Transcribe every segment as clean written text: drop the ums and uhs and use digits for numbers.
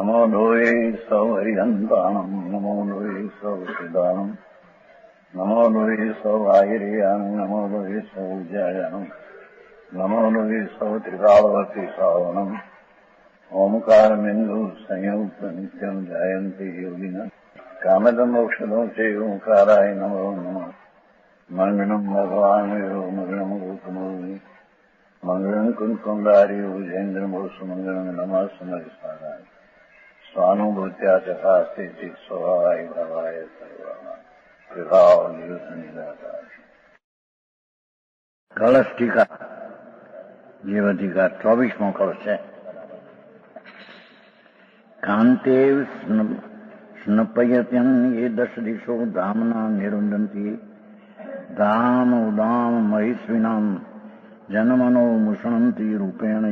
નમો લોહે સૌ હરિહંતાણમ નમો લોહે સૌ સિદ્ધાણમ નમો લોહે સૌ આયર્યાણમ નમો લોહે સૌ જયાણમ નમો લોહે સૌ ત્રિકાળવતી શ્રાવણમ ઓમકારમિંદુ સંયુક્ત નિત્યમ જાયંતી યોગિના કામદમોક્ષદો છે ઓંકારાય નમો નમઃ મંગળમ ભગવાન મંગળમ ગોતમોહિ મંગળમ કુંકુંડારી ઉજેન્દ્રમોષ મંગળમ નમઃ સમયસારાય સ્વાનુભૂત્યા ચકાસ્તે સ્વભાવાય ભાવાય સર્વા વિભાવ નિદાતા કળશ ટીકા જીવધિકા 24મો કળશ છે. કાંતેવ સ્નપયત્યં એ 10 દિશો ધામના નિરુંદંતી ધામ ઉદામ મહિસ્વિનામ જન્મનો મુષણંતી રૂપેણ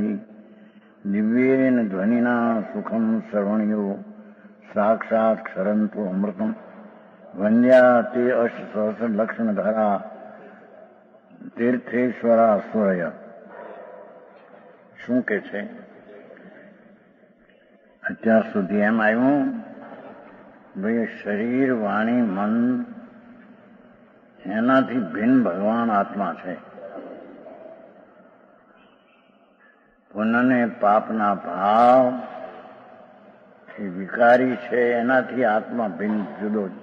દિવ્યેન ધ્વનિના સુખમ શ્રવણ્યો સાક્ષાત ક્ષરંતો અમૃતમ વંદ્યા તે અષ્ટસહસ્ર લક્ષણધારા તીર્થેશ્વરા સુરય. શું કે છે? અત્યાર સુધી એમ આવ્યું ભાઈ શરીર વાણી મન એનાથી ભિન્ન ભગવાન આત્મા છે. પુણ્યને પાપના ભાવ એ વિકારી છે, એનાથી આત્મા ભિન્ન જુદો છે.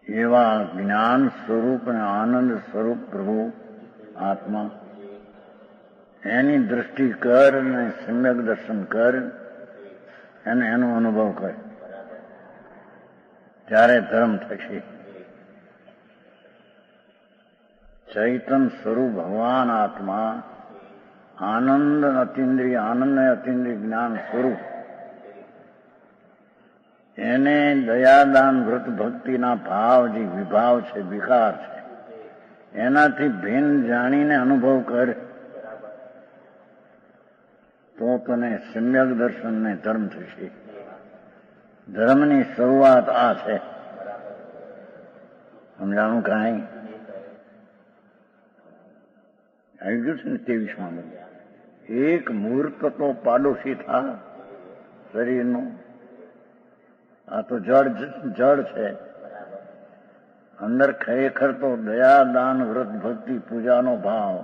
એવા જ્ઞાન સ્વરૂપ અને આનંદ સ્વરૂપ પ્રભુ આત્મા એની દૃષ્ટિ કર અને સમ્યક દર્શન કર અને એનો અનુભવ કર, ત્યારે ધર્મ થશે. ચૈતન સ્વરૂપ ભગવાન આત્મા આનંદ અતિન્દ્રિય આનંદ અતિન્દ્રિય જ્ઞાન સ્વરૂપ એને દયાદાન વૃત ભક્તિના ભાવ જે વિભાવ છે, વિકાર છે, એનાથી ભિન્ન જાણીને અનુભવ કર તો તને સમ્યક દર્શન ને ધર્મ થશે. ધર્મની શરૂઆત આ છે. સમજાણું કાંઈ આવી ગયું છે ને? 23માં એક મુહૂર્ત તો પાડોશી થા શરીરનો. આ તો જડ છે. અંદર ખરેખર તો દયા દાન વ્રત ભક્તિ પૂજાનો ભાવ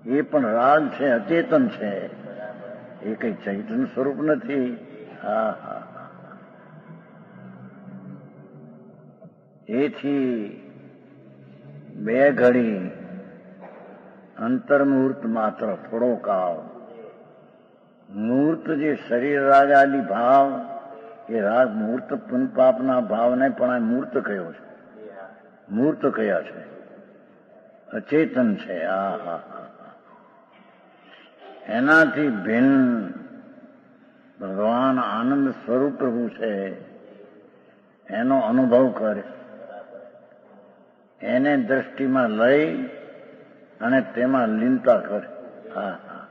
એ પણ રાગ છે, અચેતન છે, એ કઈ ચૈતન્ય સ્વરૂપ નથી. હા હા, એથી બે ઘડી અંતર્મુહૂર્ત માત્ર થોડો કાળ મૂર્ત જે શરીર રાગ આદિ ભાવ એ રાગ મૂર્ત પાપના ભાવને પણ આ મૂર્ત કયો છે, મૂર્ત કયા છે, અચેતન છે. આ હા, એનાથી ભિન્ન ભગવાન આનંદ સ્વરૂપ પ્રભુ છે, એનો અનુભવ કરે, એને દ્રષ્ટિમાં લઈ અને તેમાં લીનતા કરે. હા હા,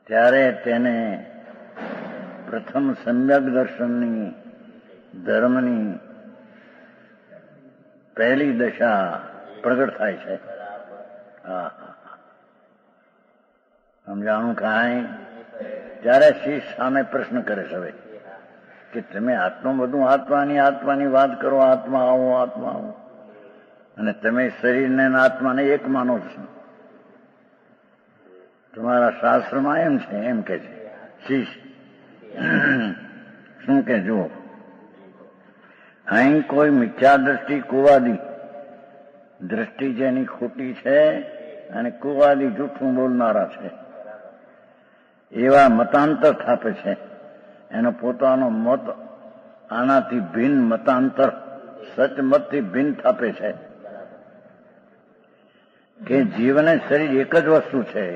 ત્યારે તેને પ્રથમ સમ્યક દર્શનની ધર્મની પહેલી દશા પ્રગટ થાય છે. હા હા, સમજાણું કાંઈ? ત્યારે શિષ્ય સામે પ્રશ્ન કરે છે હવે કે તમે આત્મા બધું આત્માની વાત કરો, આત્મા આવો, આત્મા આવો, અને તમે શરીરને આત્માને એક માનો છો. તમારા શાસ્ત્રમાં એમ છે, એમ કે છે શિષ્ય. શું કે જુઓ, અહીં કોઈ મિથ્યા દ્રષ્ટિ કુવાદી દ્રષ્ટિ જેની ખોટી છે અને કુવાદી જૂઠું બોલનારા છે, એવા મતાંતર થાપે છે. એનો પોતાનો મત આનાથી ભિન્ન મતાંતર સચમતથી ભિન્ન થાપે છે કે જીવને શરીર એક જ વસ્તુ છે,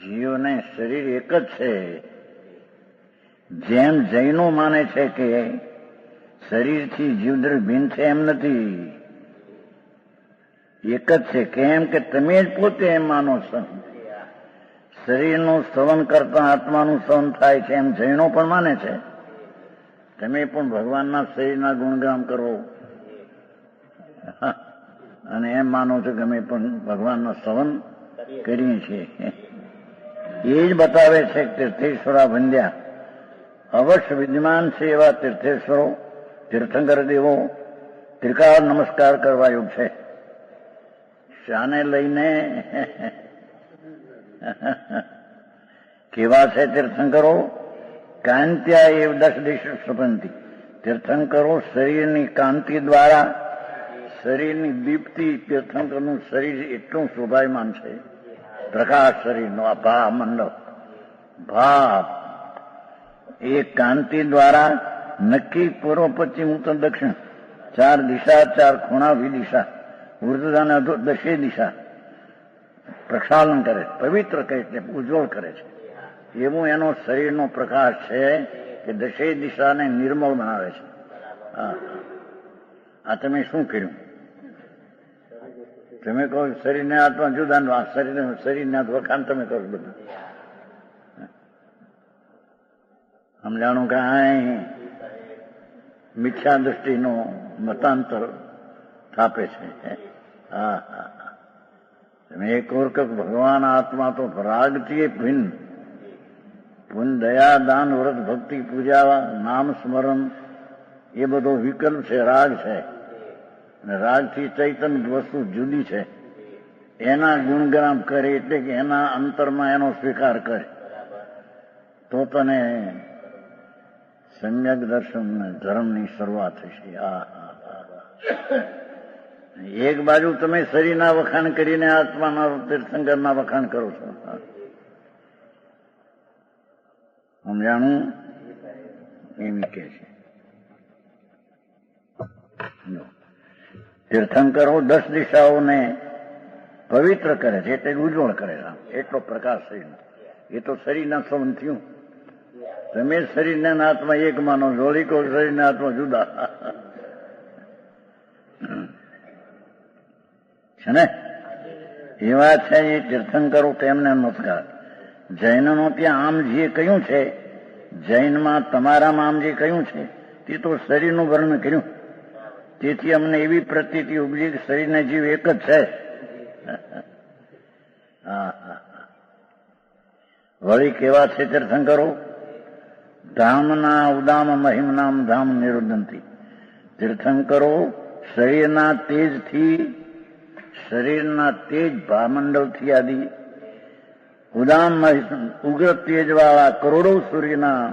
જીવને શરીર એક જ છે. જેમ જૈનો માને છે કે શરીરથી જીવદ્રવ્ય ભિન્ન છે, એમ નથી, એક જ છે. કેમ કે તમે જ પોતે એમ માનો છો. શરીરનું સ્તવન કરતા આત્માનું સ્તવન થાય છે, એમ જૈનો પણ માને છે. તમે પણ ભગવાનના શરીરના ગુણગાન કરો અને એમ માનો છો કે અમે પણ ભગવાનના સ્તવન કરીએ છીએ. એ જ બતાવે છે કે તીર્થેશ્વરા વંદ્યા અવશ્ય વિદ્યમાન છે એવા તીર્થેશ્વરો, તીર્થંકર દેવો ત્રિકાળ નમસ્કાર કરવા યોગ છે. શાને લઈને કેવા છે તીર્થંકરો? કાંત્યા એ 10 દિશ સ્વપંથી. તીર્થંકરો શરીરની કાંતિ દ્વારા, શરીરની દીપ્તિ, તીર્થંકરનું શરીર એટલું શોભાયમાન છે, પ્રકાશ શરીરનો આ ભા મંડળ, ભાવ એ કાંતિ દ્વારા નક્કી પૂર્વ, પશ્ચિમ, ઉત્તર, દક્ષિણ 4 દિશા, 4 ખૂણા, વિદિશા, ઉર્ધ્વદાન દશે દિશા પ્રક્ષાલન કરે, પવિત્ર કહે છે, ઉજ્જવળ કરે છે. એવું એનો શરીરનો પ્રકાશ છે કે દશે દિશાને નિર્મળ બનાવે છે. આ તમે શું કર્યું? તમે કહો શરીરને આત્મા જુદા, શરીરને વખાણ તમે કરો બધું. સમજાણું કે મિથ્યા દૃષ્ટિનો મતાંતર સ્થાપે છે. હા હા, તમે એક ઓર કે ભગવાન આત્મા તો રાગથી ભિન્ન, પુન, દયા, દાન, વ્રત, ભક્તિ, પૂજા, નામ સ્મરણ એ બધો વિકલ્પ છે, રાગ છે. રાગથી ચૈતન્ય વસ્તુ જુદી છે. એના ગુણગાન કરે એટલે કે એના અંતરમાં એનો સ્વીકાર કરે તો તને સમ્યક દર્શન ધર્મની શરૂઆત થશે. એક બાજુ તમે શરીરના વખાણ કરીને આત્માના તીર્થંકરના વખાણ કરો છો. સમજાણું? એમ કે છે તીર્થંકરો 10 દિશાઓને પવિત્ર કરે છે, એટલે ઉજ્જવળ કરે છે. એટલો પ્રકાશ શરીરનો. એ તો શરીરના સંબંધ થયું. તમે શરીરને આત્મા એક માનો, જોડી કહો શરીરને આત્મા જુદા છે ને. એવા છે એ તીર્થંકરો, તેમને નમસ્કાર. જૈનનો ત્યાં આમ જે કહ્યું છે, જૈનમાં તમારામાં આમ જે કહ્યું છે તે તો શરીરનું વર્ણન કર્યું. તેથી અમને એવી પ્રતીતિ ઉપજી કે શરીરને જીવ એક જ છે. વળી કેવા છે તીર્થંકરો? ધામના ઉદામ મહિમનામ ધામ નિરુદ્ધંતી. તીર્થંકરો શરીરના તેજ ભામંડળથી આદિ ઉદામ ઉગ્ર તેજ વાળા કરોડો સૂર્યના,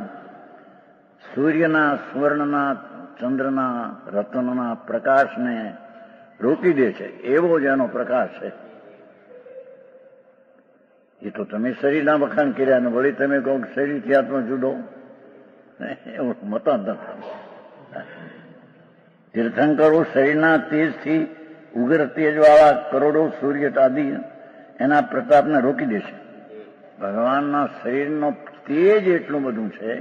સ્વર્ણના, ચંદ્રના, રત્નના પ્રકાશને રોકી દે છે. એવો જ એનો પ્રકાશ છે. એ તો તમે શરીરના વખાણ કર્યા ને વળી તમે કહો શરીરથી આત્મા જુદો, એવું મતાંતર. તીર્થંકરો શરીરના તેજથી ઉગ્ર તેજવાળા કરોડો સૂર્ય આદિ એના પ્રતાપને રોકી દે છે. ભગવાનના શરીરનો તેજ એટલું બધું છે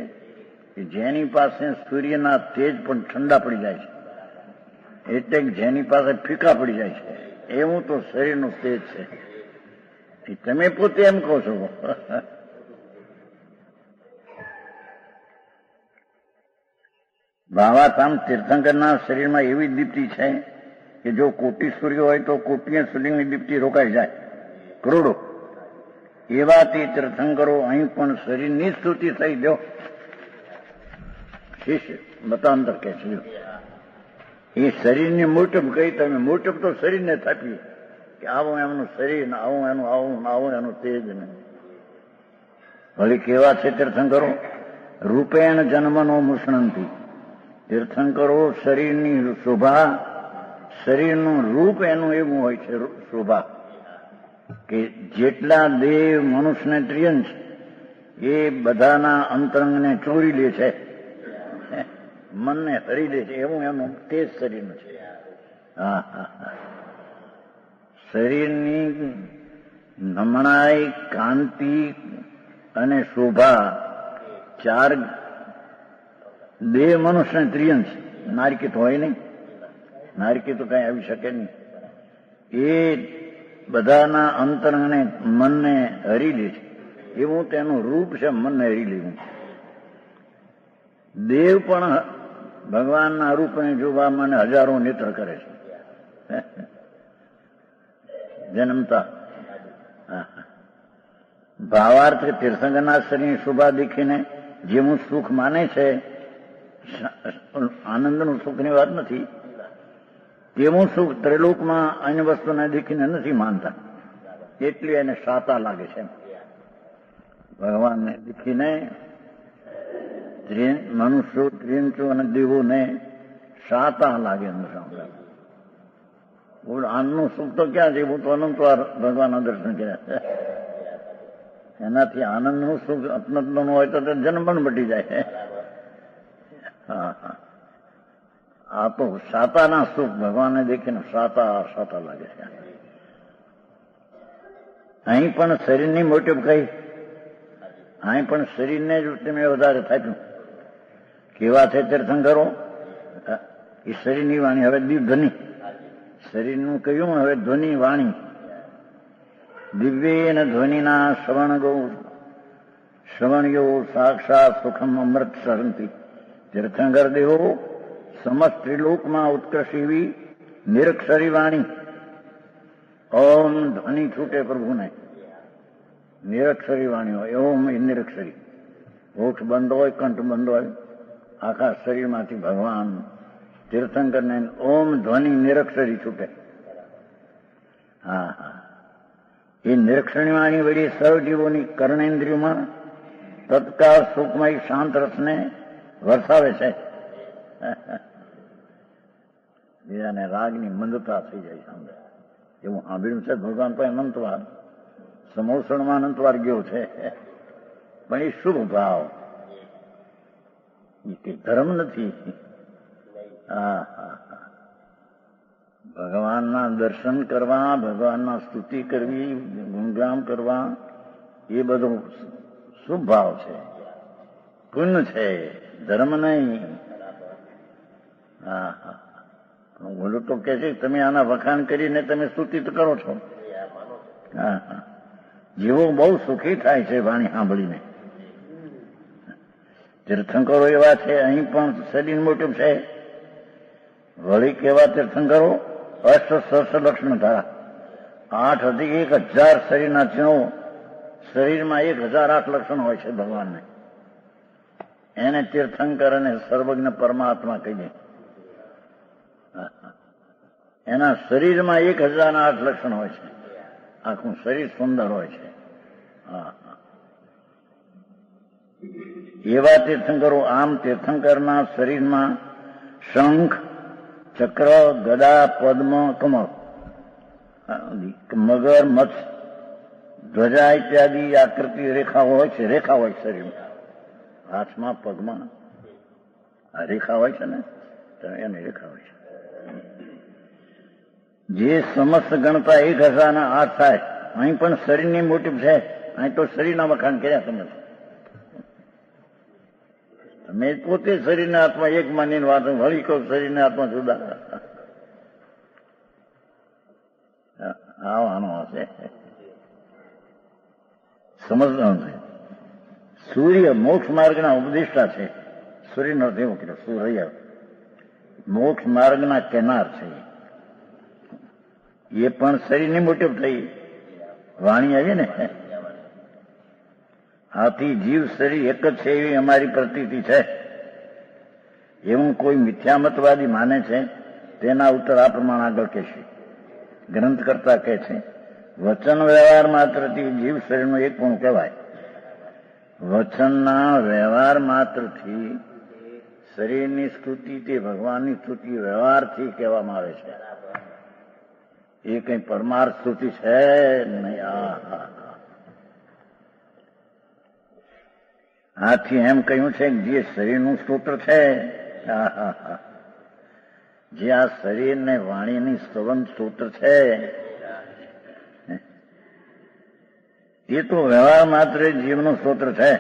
કે જેની પાસે સૂર્યના તેજ પણ ઠંડા પડી જાય છે, એટલે જેની પાસે ફીકા પડી જાય છે, એવું તો શરીરનું તેજ છે. તમે પોતે એમ કહો છો. ભાવાત્મ તીર્થંકરના શરીરમાં એવી દીપ્તિ છે કે જો કોટી સૂર્ય હોય તો કોટીએ સૂર્યની દીપ્તિ રોકાઈ જાય, કરોડો. એવા તે તીર્થંકરો અહીં પણ શરીરની સ્તુતિ થઈ દો. શિષ્ય મતાંતર કે છે એ શરીરની મોટપ કહી. તમે મોટપ તો શરીરને થાપી કે આવું એમનું શરીર, આવું એનું તેજ ને. વળી કેવા છે તીર્થંકરો? રૂપેણ જન્મનો મુષણંતી. તીર્થંકરો શરીરની શોભા, શરીરનું રૂપ એનું એવું હોય છે શોભા કે જેટલા દેવ, મનુષ્યને ત્રિયંશ એ બધાના અંતરંગને ચોરી લે છે, મનને હરી લે છે. એવું એનું તેજ શરીરનું છે. શરીરની નમણાઈ, કાંતિ અને શોભા 4 દેવ, મનુષ્ય, ત્રિયંશ. નારકીત હોય નહીં, નારકી તો કઈ આવી શકે નહીં. એ બધાના અંતરંગને, મનને હરી લે છે. એવું તેનું રૂપ છે, મનને હરી લેવું. દેવ પણ ભગવાનના રૂપને જોવા મને હજારો નેત્ર કરે છે જન્મતા. ભાવાર્થ તીર્થંકરના શરીરની શોભા દેખીને જેવું સુખ માને છે, આનંદનું સુખની વાત નથી, તેવું સુખ ત્રિલોકમાં અન્ય વસ્તુને દેખીને નથી માનતા, એટલી એને શાતા લાગે છે. ભગવાનને દેખીને મનુષ્યો, ત્રિંચો અને દેવોને શાતા લાગે. આનંદનું સુખ તો ક્યાં છે? હું તો અનંતવાર ભગવાનના દર્શન કર્યા. એનાથી આનંદનું સુખ અપનત્વનું હોય તો જન્મ પણ મટી જાય. આ તો શાતાના સુખ ભગવાનને દેખીને શાતા લાગે છે. અહીં પણ શરીરની મોટી કઈ, અહીં પણ શરીરને જ તમે વધારે થાપ્યું. કેવા છે તીર્થંકરો? એ શરીરની વાણી હવે ધ્વનિ, શરીરનું કહ્યું હવે ધ્વનિ વાણી. દિવ્ય અને ધ્વનિના શ્રવણયો સાક્ષાત સુખમ અમૃત સરંતી. તીર્થંકર દેવો સમસ્ત ત્રિલોકમાં ઉત્કર્ષ એવી નિરક્ષરી વાણી, ઓમ ધ્વનિ છૂટે પ્રભુને, નિરક્ષરી વાણી હોય. ઓમ એ નિરક્ષરી, હોઠ બંધ હોય, કંઠ બંધ હોય, આખા શરીરમાંથી ભગવાન તીર્થંકરને ઓમ ધ્વનિ નિરક્ષરી છૂટે. એ નિરક્ષરી વાણી વળી સર્વ જીવોની કર્ણેન્દ્રિયોમાં તત્કાળ સુખમય શાંત રસને વરસાવે છે. બીજાને રાગની મંદતા થઈ જાય સાંભળે એવું સાંભળ્યું છે. ભગવાન તો અનંતવાર સમોસણમાં અનંતવાર ગયો છે, પણ એ શુભ ભાવ, એ કઈ ધર્મ નથી. ભગવાનના દર્શન કરવા, ભગવાનના સ્તુતિ કરવી, ગુણગાન કરવા, એ બધો શુભ ભાવ છે, પુણ્ય છે, ધર્મ નહીં. ઓલું તો કે છે તમે આના વખાણ કરીને તમે સ્તુતિ તો કરો છો. જીવો બહુ સુખી થાય છે વાણી સાંભળીને. તીર્થંકરો એવા છે, અહીં પણ શરીર મોટું છે. વળી કેવા તીર્થંકરો? અષ્ટ સહસ્ર લક્ષણ ધારા, 8,000 શરીરના ચિહ્નો, શરીરમાં 1,008 લક્ષણ હોય છે ભગવાનને. એને તીર્થંકર અને સર્વજ્ઞ પરમાત્મા કહીએ. એના શરીરમાં 1,008 લક્ષણ હોય છે. આખું શરીર સુંદર હોય છે. એવા તીર્થંકરો. આમ તીર્થંકરના શરીરમાં શંખ, ચક્ર, ગદા, પદ્મ, કમળ, મગર, મત્સ્ય, ધ્વજા ઇત્યાદિ આકૃતિ રેખા હોય છે. રેખા હોય શરીરમાં, હાથમાં, પગમાં રેખા હોય છે ને, એની રેખા હોય છે. જે સમસ્ત ગણતા 1,008 થાય. અહીં પણ શરીરની મોટી છે. અહીં તો શરીરના વખાણ કર્યા તમે પોતે શરીરને આત્મા એક માનીને વાત, વળી કહો શરીરને આત્મા જુદા. આનો હશે સમજવાનું છે. સૂર્ય મોક્ષ માર્ગના ઉપદેષ્ટા છે. સૂર્યનો અર્થ એવો કર્યો, સૂર્ય મોક્ષ માર્ગના કેનાર છે. એ પણ શરીરની મોટી થઈ વાણી આવી ને. આથી જીવ શરીર એક જ છે એવી અમારી પ્રતીતિ છે. એવું કોઈ મિથ્યામતવાદી માને છે, તેના ઉત્તર આ પ્રમાણે આગળ કહેશે. ગ્રંથ કરતા કહે છે, વચન વ્યવહાર માત્રથી જીવ શરીરનું એક પણ કહેવાય. વચનના વ્યવહાર માત્રથી શરીરની સ્તુતિ તે ભગવાનની સ્તુતિ વ્યવહારથી કહેવામાં આવે છે. એ કઈ પરમાર્થ સ્તુતિ છે નહીં. આથી એમ કહ્યું છે કે જે શરીરનું સ્તોત્ર છે, જે આ શરીરને વાણીની સ્તવન સ્તોત્ર છે, એ તો વ્યવહાર માત્ર જીવનું સ્તોત્ર છે.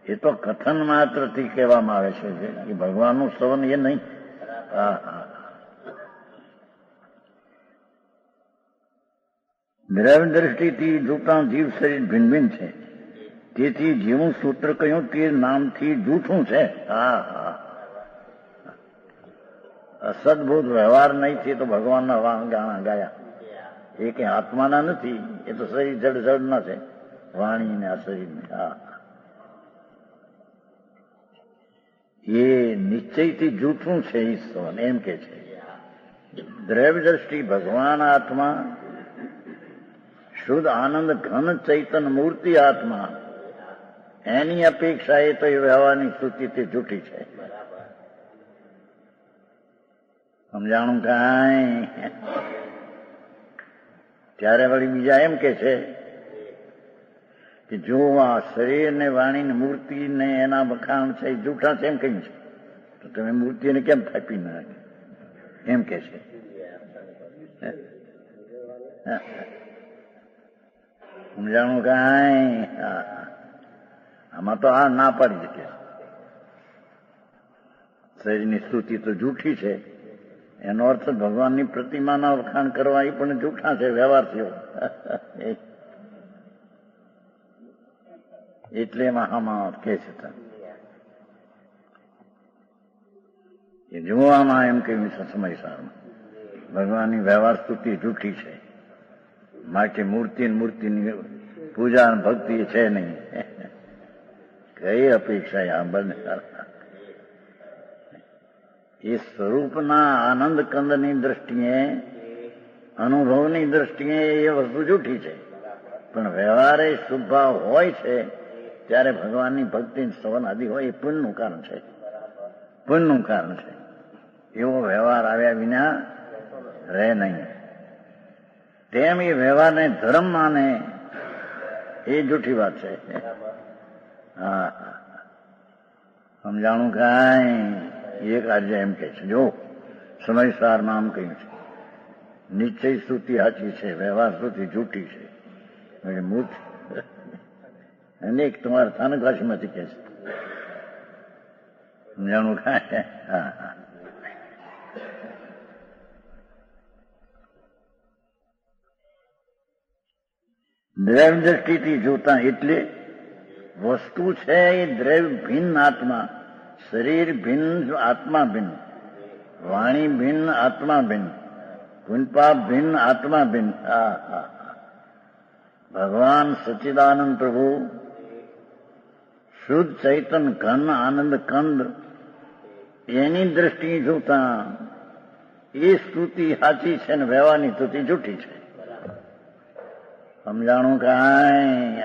એ તો કથન માત્રથી કહેવામાં આવે છે. એ ભગવાનનું સ્તવન એ નહીં. દ્રવ્ય દ્રષ્ટિથી જોતા જીવ શરીર ભિન્ન ભિન્ન છે. તેથી જેવું સૂત્ર કહ્યું તે નામથી જૂઠું છે. અસદભૂત વ્યવહાર નહીં છે તો ભગવાનના ગાણા ગાયા. એ કઈ આત્માના નથી, એ તો શરીર જડ ના છે, વાણી ને આ શરીરને. હા, એ નિશ્ચયથી જૂઠું છે ઈશ્વર એમ કે છે. દ્રવ્ય દ્રષ્ટિ ભગવાન આત્મા, શુદ્ધ આનંદ ઘન ચૈતન મૂર્તિ આત્મા, એની અપેક્ષા એ તો એ વ્યવહારની સ્તુતિ તે જૂઠી છે. સમજાણું કાંઈ? ત્યારે વળી બીજા એમ કે છે કે જો આ શરીર ને વાણી ને મૂર્તિ ને એના વખાણ છે એ જૂઠા છે એમ કહ્યું છે, તો તમે મૂર્તિને કેમ થાપી નાખી એમ કે છે. સમજાણું કાંઈ? આમાં તો આ ના પાડી શકે. શરીરની સ્તુતિ તો જૂઠી છે, એનો અર્થ ભગવાનની પ્રતિમાના વખાણ કરવા એ પણ જૂઠા છે વ્યવહારથી. એટલે એમાં આમાં કે છે કે જોવામાં એમ કહ્યું છે સમયસારમાં ભગવાનની વ્યવહાર સ્તુતિ જૂઠી છે, માટે મૂર્તિની પૂજા અને ભક્તિ છે નહીં. કઈ અપેક્ષા આ બંને એ સ્વરૂપના આનંદ કંદની દ્રષ્ટિએ, અનુભવની દ્રષ્ટિએ એ વસ્તુ જૂઠી છે, પણ વ્યવહારે શુભ ભાવ હોય છે ત્યારે ભગવાનની ભક્તિ સ્તવન આદિ હોય એ પુણ્યનું કારણ છે. પુણ્યનું કારણ છે. એવો વ્યવહાર આવ્યા વિના રહે નહીં. તેમ એ વ્યવહારને ધર્મ માને એ જૂઠી વાત છે. હા, સમજાણું કાંઈ? એક આજે એમ કે છે, જો સમયસારમાં આમ કહ્યું છે, નિશ્ચય સ્તુતિ સાચી છે, વ્યવહાર સ્તુતિ જૂઠી છે. અનેક તમારા સ્થાનક ભાષામાંથી કહે છે. સમજાણું કાંઈ? હા હા. દ્રવ્ય દ્રષ્ટિથી જોતા એટલે વસ્તુ છે એ દ્રવ્ય ભિન્ન આત્મા, શરીર ભિન્ન આત્મા ભિન્ન, વાણી ભિન્ન આત્મા ભિન્ન, પુણ્યપાપ ભિન્ન આત્મા ભિન્ન. ભગવાન સચ્ચિદાનંદ પ્રભુ શુદ્ધ ચૈતન ઘન આનંદ કંદ, એની દ્રષ્ટિ જોતા એ સ્તુતિ સાચી છે ને વ્યવહારની સ્તુતિ જૂઠી છે. સમજાણું કાંઈ?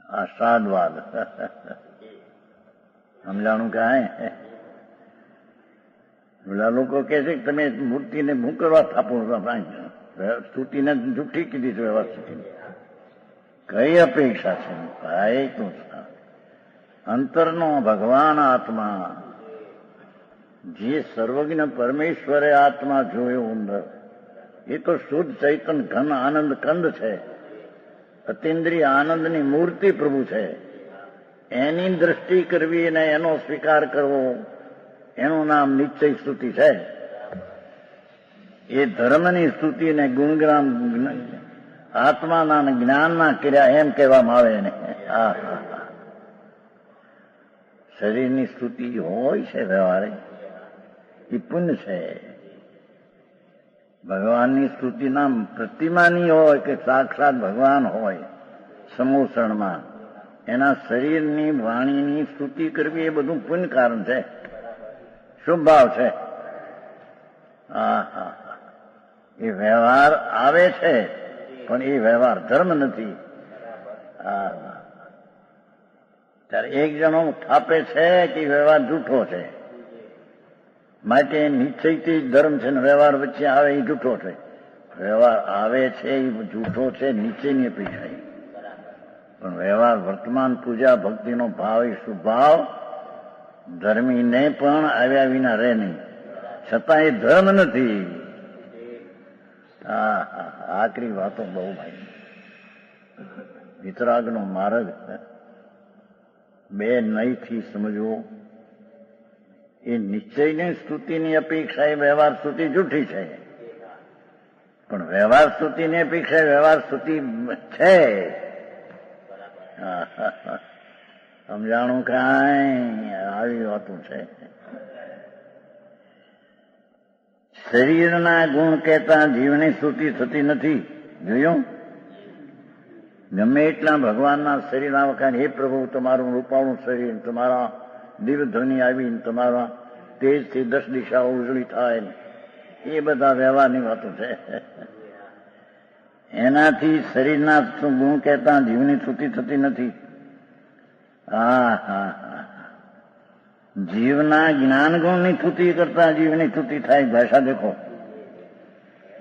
આ સાદવાદ. સમજાણું કાંઈ? પેલા લોકો કે છે કે તમે મૂર્તિને હું કરવા થાપો, સ્તુતિને જૂઠી કીધી છે વ્યવહાર સ્તુતિને. કઈ અપેક્ષા છે? ભાઈ તું અંતરનો ભગવાન આત્મા, જે સર્વજ્ઞ પરમેશ્વરે આત્મા જોયો અંદર, એ તો શુદ્ધ ચૈતન ઘન આનંદ કંદ છે, અતિન્દ્રિય આનંદની મૂર્તિ પ્રભુ છે. એની દ્રષ્ટિ કરવી અને એનો સ્વીકાર કરવો, એનું નામ નિશ્ચય સ્તુતિ છે. એ ધર્મની સ્તુતિ ને ગુણગ્રામ આત્માના જ્ઞાનના કર્યા એમ કહેવામાં આવે ને. શરીરની સ્તુતિ હોય છે વ્યવહારે એ પુણ્ય છે. ભગવાનની સ્તુતિના પ્રતિમાની હોય કે સાક્ષાત ભગવાન હોય સમોસણમાં, એના શરીરની વાણીની સ્તુતિ કરવી એ બધું પુણ્ય કારણ છે, શુભ ભાવ છે. એ વ્યવહાર આવે છે પણ એ વ્યવહાર ધર્મ નથી. ત્યારે એક જણો થાપે છે કે વ્યવહાર જૂઠો છે, માટે નિશ્ચયથી જ ધર્મ છે ને વ્યવહાર વચ્ચે આવે એ જૂઠો છે. વ્યવહાર આવે છે એ જૂઠો છે નિશ્ચયની અપેક્ષા, પણ વ્યવહાર વર્તમાન પૂજા ભક્તિનો ભાવ એ શુભાવ ધર્મીને પણ આવ્યા વિના રહે નહીં, છતાં એ ધર્મ નથી. આકરી વાતો બહુ ભાઈ. વિતરાગનો માર્ગ બે નહીથી સમજવો. એ નિશ્ચયની સ્તુતિની અપેક્ષા એ વ્યવહાર સ્તુતિ જૂઠી છે, પણ વ્યવહાર સ્તુતિની અપેક્ષા વ્યવહાર સ્તુતિ છે. સમજાણું કાંઈ? આવી વાતું છે. શરીરના ગુણ કહેતા જીવની સ્તુતિ થતી નથી. જોયું? ગમે એટલા ભગવાનના શરીરના વખાણ, હે પ્રભુ તમારું રૂપાળું શરીર, તમારા દિવ્ય ધ્વનિ આવીને તમારા તેજથી 10 દિશાઓ ઉજળી થાય, એ બધા વ્યવહારની વાતો છે. એનાથી શરીરના ગુણ કહેતા જીવની સ્તુતિ થતી નથી. હા, જીવના જ્ઞાન ગુણની સ્તુતિ કરતા જીવની સ્તુતિ થાય. ભાષા દેખો.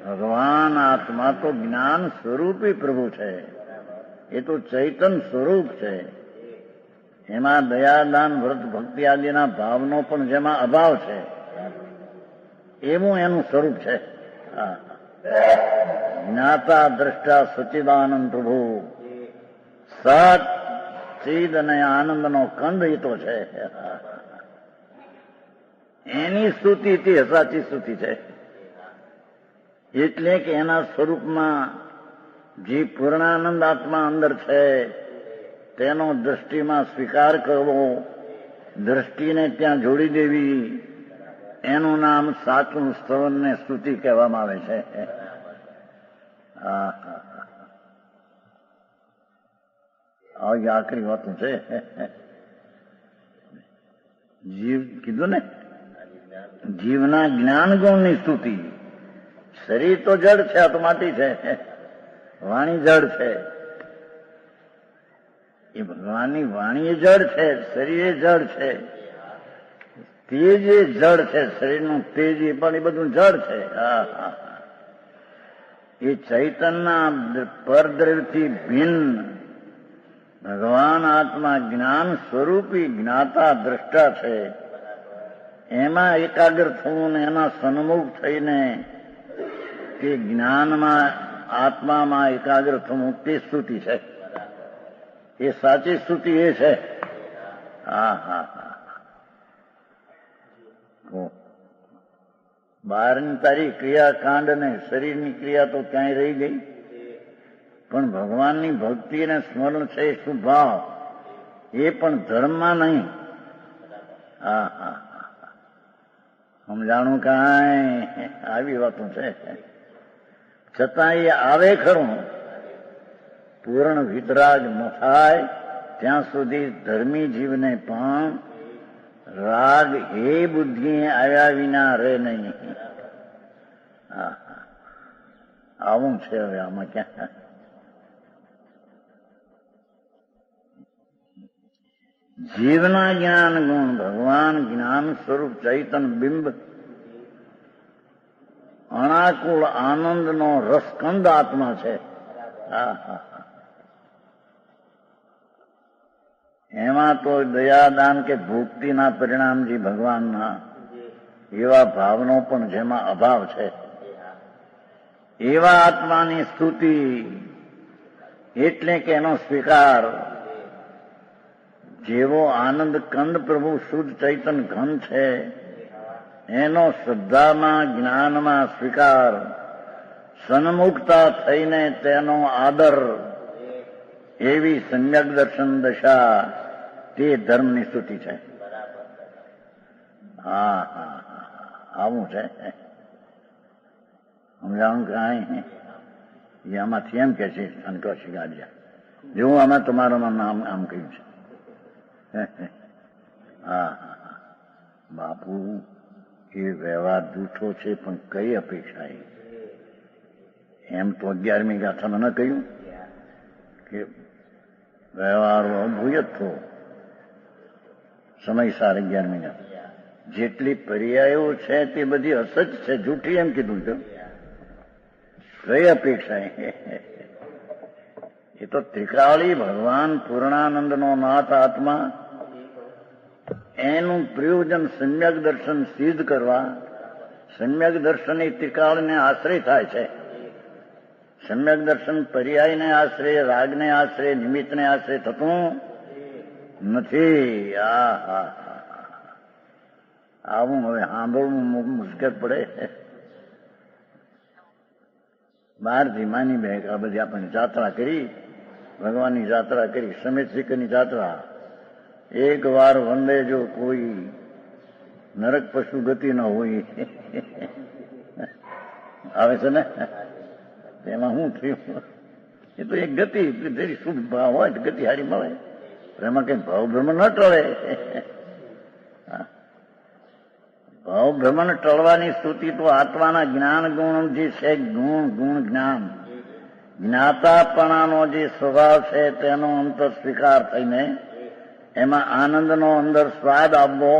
ભગવાન આત્મા તો જ્ઞાન સ્વરૂપી પ્રભુ છે. એ તો ચૈતન સ્વરૂપ છે. એમાં દયાદાન વ્રત ભક્તિ આદિના ભાવનો પણ જેમાં અભાવ છે, એવું એનું સ્વરૂપ છે. જ્ઞાતા દ્રષ્ટા સચ્ચિદાનંદ પ્રભુ, સત ચિદ અને આનંદનો કંદ એ તો છે. એની સ્તુતિ તે સાચી સ્તુતિ છે. એટલે કે એના સ્વરૂપમાં જે પૂર્ણાનંદ આત્મા અંદર છે તેનો દ્રષ્ટિમાં સ્વીકાર કરવો, દ્રષ્ટિને ત્યાં જોડી દેવી, એનું નામ સાચું સ્તવન ને સ્તુતિ કહેવામાં આવે છે. આવી આખરી વાતો છે. જીવ કીધું ને, જીવના જ્ઞાન ગુણની સ્તુતિ. શરીર તો જડ છે, આ તો માટી છે. વાણી જડ છે. એ ભગવાનની વાણી એ જડ છે, શરીર એ જડ છે, તેજ એ જડ છે, શરીરનું તેજ એ પણ એ બધું જડ છે. એ ચૈતનના પરદ્રવ્યથી ભિન્ન ભગવાન આત્મા જ્ઞાન સ્વરૂપી જ્ઞાતા દ્રષ્ટા છે. એમાં એકાગ્ર થવું ને એના સન્મુખ થઈને તે જ્ઞાનમાં આત્મામાં એકાગ્ર થવું તે સ્તુતિ છે. એ સાચી સ્તુતિ એ છે. બહારની તારી ક્રિયાકાંડ ને શરીરની ક્રિયા તો ક્યાંય રહી ગઈ, પણ ભગવાનની ભક્તિ અને સ્મરણ છે શું ભાવ, એ પણ ધર્મમાં નહીં. સમજાણું કાંઈ આવી વાતો છે. છતાં એ આવે ખરું. પૂર્ણ વિતરાગ ન થાય ત્યાં સુધી ધર્મી જીવને પણ રાગ હે બુદ્ધિ આવ્યા વિના રહે નહીં. આવું છે. હવે આમાં ક્યાં જીવના જ્ઞાન ગુણ ભગવાન જ્ઞાન સ્વરૂપ ચૈતન બિંબ અણાકુળ આનંદનો રસકંદ આત્મા છે. એમાં તો દયાદાન કે ભક્તિના પરિણામજી ભગવાનના એવા ભાવનો પણ જેમાં અભાવ છે, એવા આત્માની સ્તુતિ એટલે કે એનો સ્વીકાર. જેવો આનંદ કંદ પ્રભુ શુદ્ધ ચૈતન ઘન છે, એનો શ્રદ્ધામાં જ્ઞાનમાં સ્વીકાર, સન્મુખતા થઈને તેનો આદર, એવી સમ્યક દર્શન દશા તે ધર્મની સ્તુતિ છે. આવું છે. સમજાણું કાંઈ એ આમાંથી એમ કે છે સંતોષી ગાડિયા, જેવું આમાં તમારામાં નામ આમ કહ્યું છે. બાપુ એ વ્યવહાર જૂઠો છે, પણ કઈ અપેક્ષા એમ તો 11મી ગાથામાં ન કહ્યું કે વ્યવહાર ભૂયથો સમયસાર 11મી ગાથા. જેટલી પર્યાયો છે તે બધી અસત છે, જૂઠી એમ કીધું છે. કઈ અપેક્ષા એ તો ત્રિકાળી ભગવાન પૂર્ણાનંદનો નાથ આત્મા, એનું પ્રયોજન સમ્યક દર્શન સિદ્ધ કરવા. સમ્યક દર્શન એ ત્રિકાળને આશ્રય થાય છે. સમ્યક દર્શન પર્યાયને આશ્રય, રાગને આશ્રય, નિમિત્તને આશ્રય થતું નથી. આવું હવે સાંભળવું મુશ્કેલ પડે. બહારથી માની બે આ બધી આપણે જાત્રા કરી, ભગવાનની જાત્રા કરી, સમેત શિખરની જાત્રા. એક વાર વંદે જો કોઈ નરક પશુ ગતિ ન હોય. આવે છે ને, એમાં શું થયું? એ તો એક ગતિ, જેની શુભ ભાવ હોય તો ગતિ હારી મળે. એમાં કઈ ભાવ ભ્રમણ ન ટળે. ભાવ ભ્રમણ ટળવાની સ્તુતિ તો આત્માના જ્ઞાન ગુણ જે છે, ગુણ જ્ઞાન, જ્ઞાતાપણાનો જે સ્વભાવ છે તેનો અંતર સ્વીકાર થઈને એમાં આનંદનો અંદર સ્વાદ આવવો.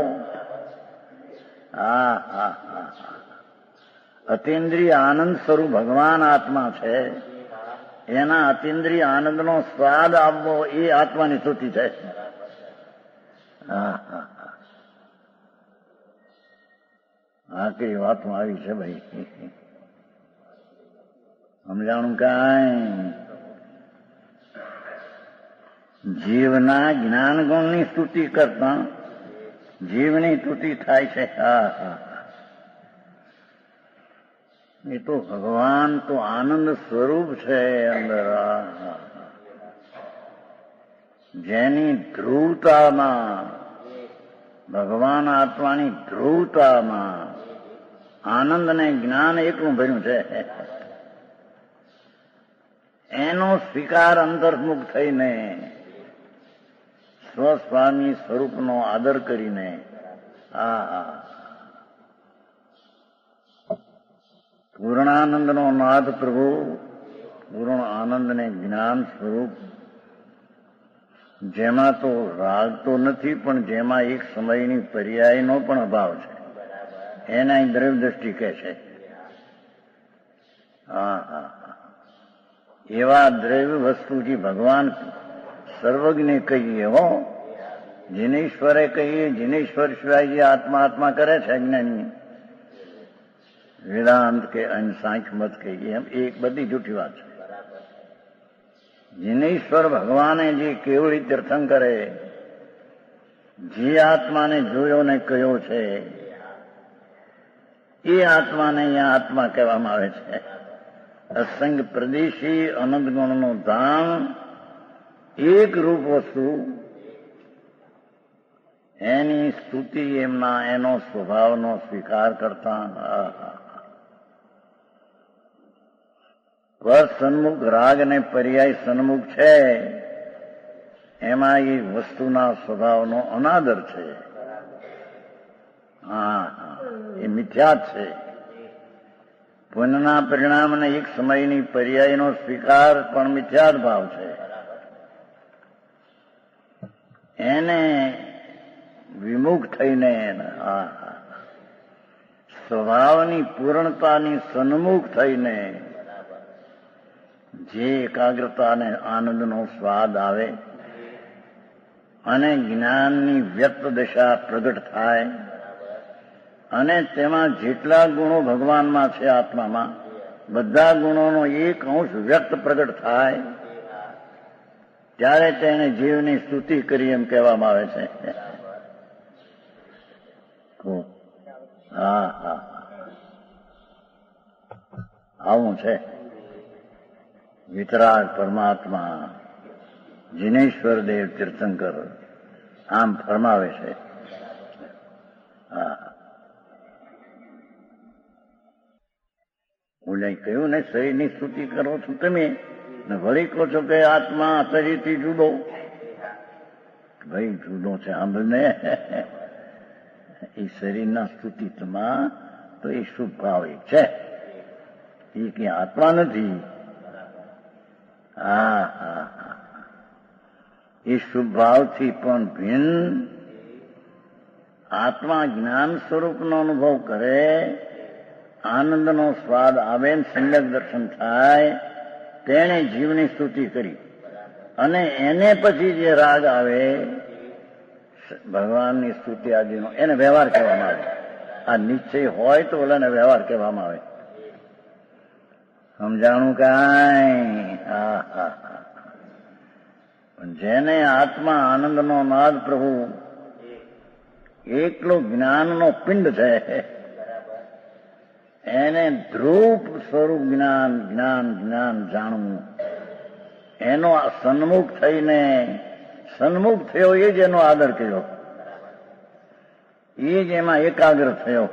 અતિન્દ્રિય આનંદ સ્વરૂપ ભગવાન આત્મા છે, એના અતિન્દ્રિય આનંદનો સ્વાદ આવવો એ આત્માની સ્તુતિ છે. કઈ વાતમાં આવી છે ભાઈ, સમજાણું કાંઈ? જીવના જ્ઞાન ગુણની સ્તુતિ કરતા જીવની સ્તુતિ થાય છે. એ તો ભગવાન તો આનંદ સ્વરૂપ છે અંદર, જેની ધ્રુવતામાં, ભગવાન આત્માની ધ્રુવતામાં આનંદ ને જ્ઞાન એકલું ભર્યું છે. એનો સ્વીકાર અંતર્મુખ થઈને સ્વસ્વામી સ્વરૂપનો આદર કરીને પૂર્ણાનંદનો નાથ પ્રભુ, પૂર્ણ આનંદ ને જ્ઞાન સ્વરૂપ, જેમાં તો રાગ તો નથી, પણ જેમાં એક સમયની પર્યાયનો પણ અભાવ છે, એના દ્રવ્ય દ્રષ્ટિ કહે છે. એવા દ્રવ્ય વસ્તુથી ભગવાન સર્વજ્ઞ કહીએ હો, જીનેશ્વરે કહીએ, જીનેશ્વર સિવાય જે આત્મા આત્મા કરે છે અજ્ઞાની, વેદાંત કે સાંખ્ય મત કહીએ, એમ એક બધી જૂઠી વાત છે. જીનેશ્વર ભગવાને જે કેવળી તીર્થંકરે જે આત્માને જોયો ને કહ્યો છે, એ આત્માને અહીંયા આત્મા કહેવામાં આવે છે. અસંગ પ્રદેશી અનંત ગુણનું ધામ, એક રૂપ વસ્તુ, એની સ્તુતિ એમના એનો સ્વભાવનો સ્વીકાર કરતા સન્મુખ રાગ ને પર્યાય સન્મુખ છે, એમાં એ વસ્તુના સ્વભાવનો અનાદર છે. એ મિથ્યા છે. પુનઃના પરિણામને એક સમયની પર્યાયનો સ્વીકાર પણ મિથ્યાદ ભાવ છે. એને વિમુખ થઈને સ્વભાવની પૂર્ણતાની સન્મુખ થઈને જે એકાગ્રતા અને આનંદનો સ્વાદ આવે અને જ્ઞાનની વ્યક્ત દશા પ્રગટ થાય અને તેમાં જેટલા ગુણો ભગવાનમાં છે, આત્મામાં બધા ગુણોનો એક અંશ વ્યક્ત પ્રગટ થાય, ત્યારે તેને જીવની સ્તુતિ કરી એમ કહેવામાં આવે છે. આવું છે વિતરાગ પરમાત્મા જીનેશ્વર દેવ તીર્થંકર આમ ફરમાવે છે. ઓલે કહ્યું ને, શરીરની સ્તુતિ કરો છો તમે ને વળી કહો છો કે આત્મા શરીરથી જુદો. ભાઈ જુદો છે સાંભળને. એ શરીરના સ્તુતિમાં તો એ શુભ ભાવ એક છે, એ કઈ આત્મા નથી. એ શુભ ભાવથી પણ ભિન્ન આત્મા જ્ઞાન સ્વરૂપનો અનુભવ કરે, આનંદનો સ્વાદ આવે, સમ્યક દર્શન થાય, તેણે જીવની સ્તુતિ કરી. અને એને પછી જે રાગ આવે ભગવાનની સ્તુતિ આદિનો, એને વ્યવહાર કહેવામાં આવે. આ નિશ્ચય હોય તો ઓલાને વ્યવહાર કહેવામાં આવે. સમજાણું કાંઈ? પણ જેને આત્મા આનંદનો નાદ પ્રભુ એકલો જ્ઞાનનો પિંડ છે, એને ધ્રુવ સ્વરૂપ જ્ઞાન જ્ઞાન જ્ઞાન જાણવું, એનો સન્મુખ થઈને સન્મુખ થયો, એ જ એનો આદર કર્યો, એ જ એમાં એકાગ્ર થયો.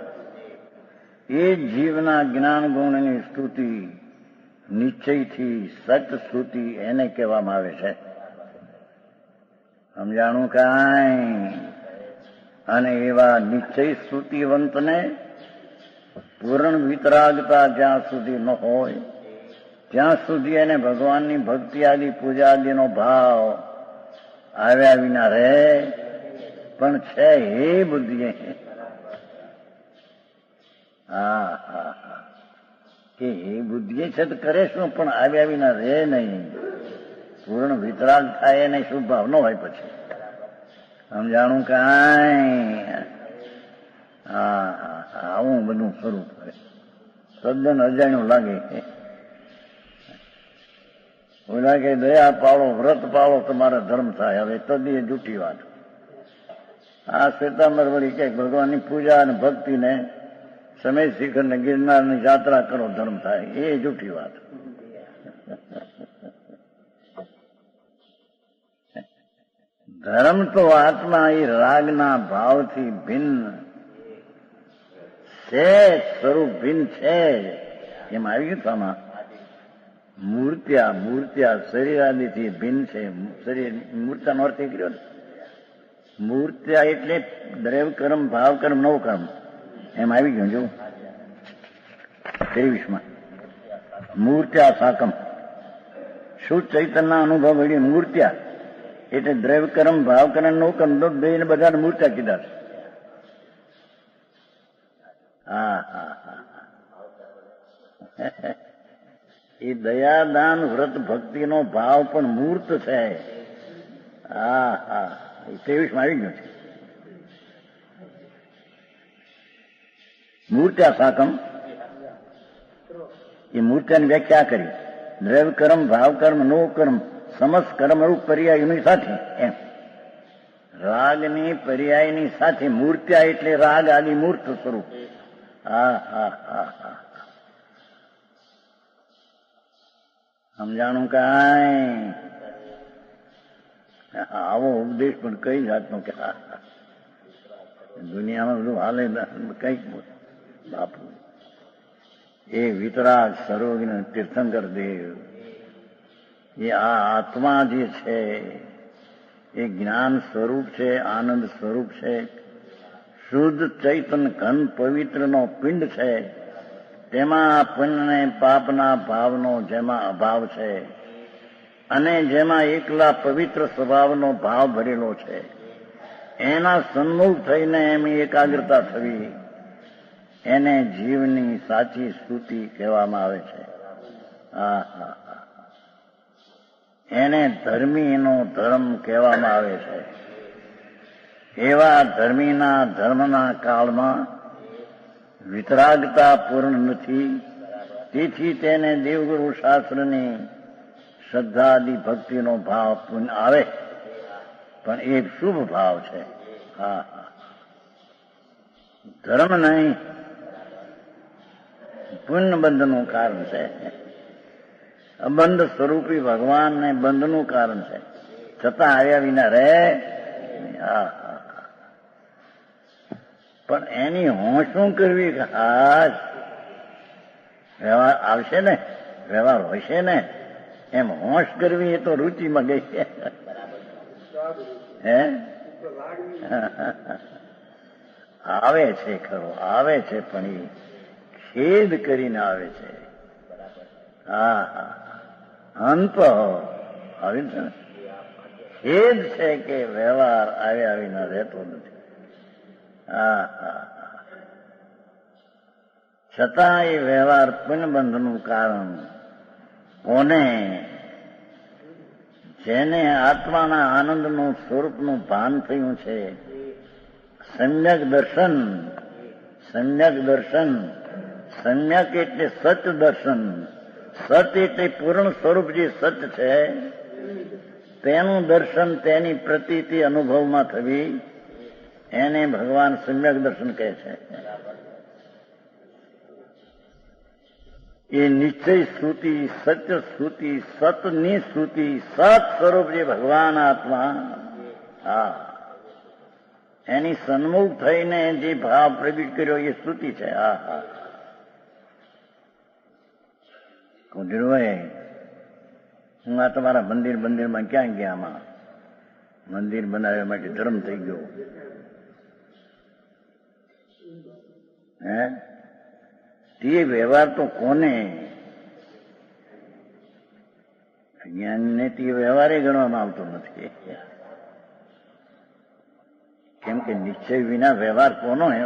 એ જીવના જ્ઞાન ગુણની સ્તુતિ નિશ્ચયથી સત સ્તુતિ એને કહેવામાં આવે છે. સમજાણું કાંઈ? અને એવા નિશ્ચય સ્તુતિવંતને પૂર્ણ વિતરાગતા જ્યાં સુધી ન હોય ત્યાં સુધી એને ભગવાનની ભક્તિ આદિ પૂજા આદિનો ભાવ આવ્યા વિના રહે. પણ છે હે બુદ્ધિએ, કે એ બુદ્ધિએ છે તો કરે શું, પણ આવ્યા વિના રહે નહીં. પૂર્ણ વિતરાગ થાય એને શુભ ભાવ ન હોય પછી. સમજાણું કાંઈ? આવું બધું સ્વરૂપ કરે. તદ્દન અજાણ્યું લાગે. ઓલા કે દયા પાળો, વ્રત પાળો, તમારા ધર્મ થાય. હવે તદી એ જૂઠી વાત. આ શ્વેતાંબર વળી કે ભગવાનની પૂજા અને ભક્તિને સમય શિખર ને ગિરનારની યાત્રા કરો ધર્મ થાય. એ જૂઠી વાત. ધર્મ તો આત્મા એ રાગના ભાવથી ભિન્ન છે, સ્વરૂપ ભિન્ન છે. એમ આવી ગયું આમાં. મૂર્ત્યા શરીર આદિથી ભિન્ન છે. શરીર મૂર્તાનો અર્થ એ કર્યો ને. મૂર્ત્યા એટલે દ્રવ્ય કર્મ, ભાવ કર્મ, નવ કર્મ. એમ આવી ગયું. જો 23માં મૂર્ત્યા સાકમ શુદ્ધ ચૈતન્ય અનુભવ વળી મૂર્ત્યા એટલે દ્રવ્ય કર્મ, ભાવ કર્મ, નવ કર્મ બે ને બધાને મૂર્ત્યા કીધા છે. એ દયાદાન વ્રત ભક્તિનો ભાવ પણ મૂર્ત છે. એ 23માં આવી ગયું છે. મૂર્ત્યા સાકમ એ મૂર્ત્યાની વ્યાખ્યા કરી. દ્રવ્ય કર્મ, ભાવ કર્મ, નો કર્મ, સમસ્ત કર્મરૂપ પર્યાયની સાથે. એમ રાગની પર્યાયની સાથે મૂર્ત્યા એટલે રાગ આદિ મૂર્ત સ્વરૂપ. સમજાણું કાંઈ? આવો ઉપદેશ પણ કઈ જાતનો કે દુનિયામાં બધું હાલે કઈક બાપુ. એ વિતરાગ સર્વજ્ઞ તીર્થંકર દેવ એ આ આત્મા જે છે એ જ્ઞાન સ્વરૂપ છે, આનંદ સ્વરૂપ છે, શુદ્ધ ચૈતન ઘન પવિત્રનો પિંડ છે. તેમાં પુણ્ય પાપના ભાવનો જેમાં અભાવ છે અને જેમાં એકલા પવિત્ર સ્વભાવનો ભાવ ભરેલો છે, એના સન્મુખ થઈને એમની એકાગ્રતા થવી, એને જીવની સાચી સ્તુતિ કહેવામાં આવે છે. એને ધર્મીનો ધર્મ કહેવામાં આવે છે. એવા ધર્મીના ધર્મના કાળમાં વિતરાગતા પૂર્ણ નથી. તેથી તેને દેવગુરુ શાસ્ત્રની શ્રદ્ધાદિ ભક્તિનો ભાવ આવે, પણ એ શુભ ભાવ છે. ધર્મ નહીં, પુણ્ય બંધનું કારણ છે. અબંધ સ્વરૂપી ભગવાનને બંધનું કારણ છે. છતાં આવ્યા વિના રહે. પણ એની હોંશું કરવી કે હાશ વ્યવહાર આવશે ને, વ્યવહાર હશે ને, એમ હોંશ કરવી એ તો રુચિમાં ગઈ છે. હે આવે છે ખરો, આવે છે, પણ એ ખેદ કરીને આવે છે. અંત આવે છે ને, ખેદ છે કે વ્યવહાર આવ્યા વિના રહેતો નથી. છતાં એ વ્યવહાર પુણ્યબંધનું કારણ કોને? જેને આત્માના આનંદનું સ્વરૂપનું ભાન થયું છે. સમ્યક દર્શન, સમ્યક દર્શન, સમ્યક એટલે સત દર્શન. સત એટલે પૂર્ણ સ્વરૂપ જે સત છે તેનું દર્શન, તેની પ્રતીતિ અનુભવમાં થવી, એને ભગવાન સમ્યક દર્શન કહે છે. એ નિશ્ચય સ્તુતિ, સત્ય સ્તુતિ, સતની સ્તુતિ, સત સ્વરૂપ જે ભગવાન આત્મા, એની સન્મુખ થઈને જે ભાવ પ્રગટ કર્યો એ સ્તુતિ છે. કુદરવાય હું આ તમારા મંદિરમાં ક્યાં ગયા? આમાં મંદિર બનાવવા માટે ધર્મ થઈ ગયો. હે તે વ્યવહાર તો કોને? જ્ઞાનને તે વ્યવહારે ગણવામાં આવતો નથી. કેમ કે નિશ્ચય વિના વ્યવહાર કોનો હે?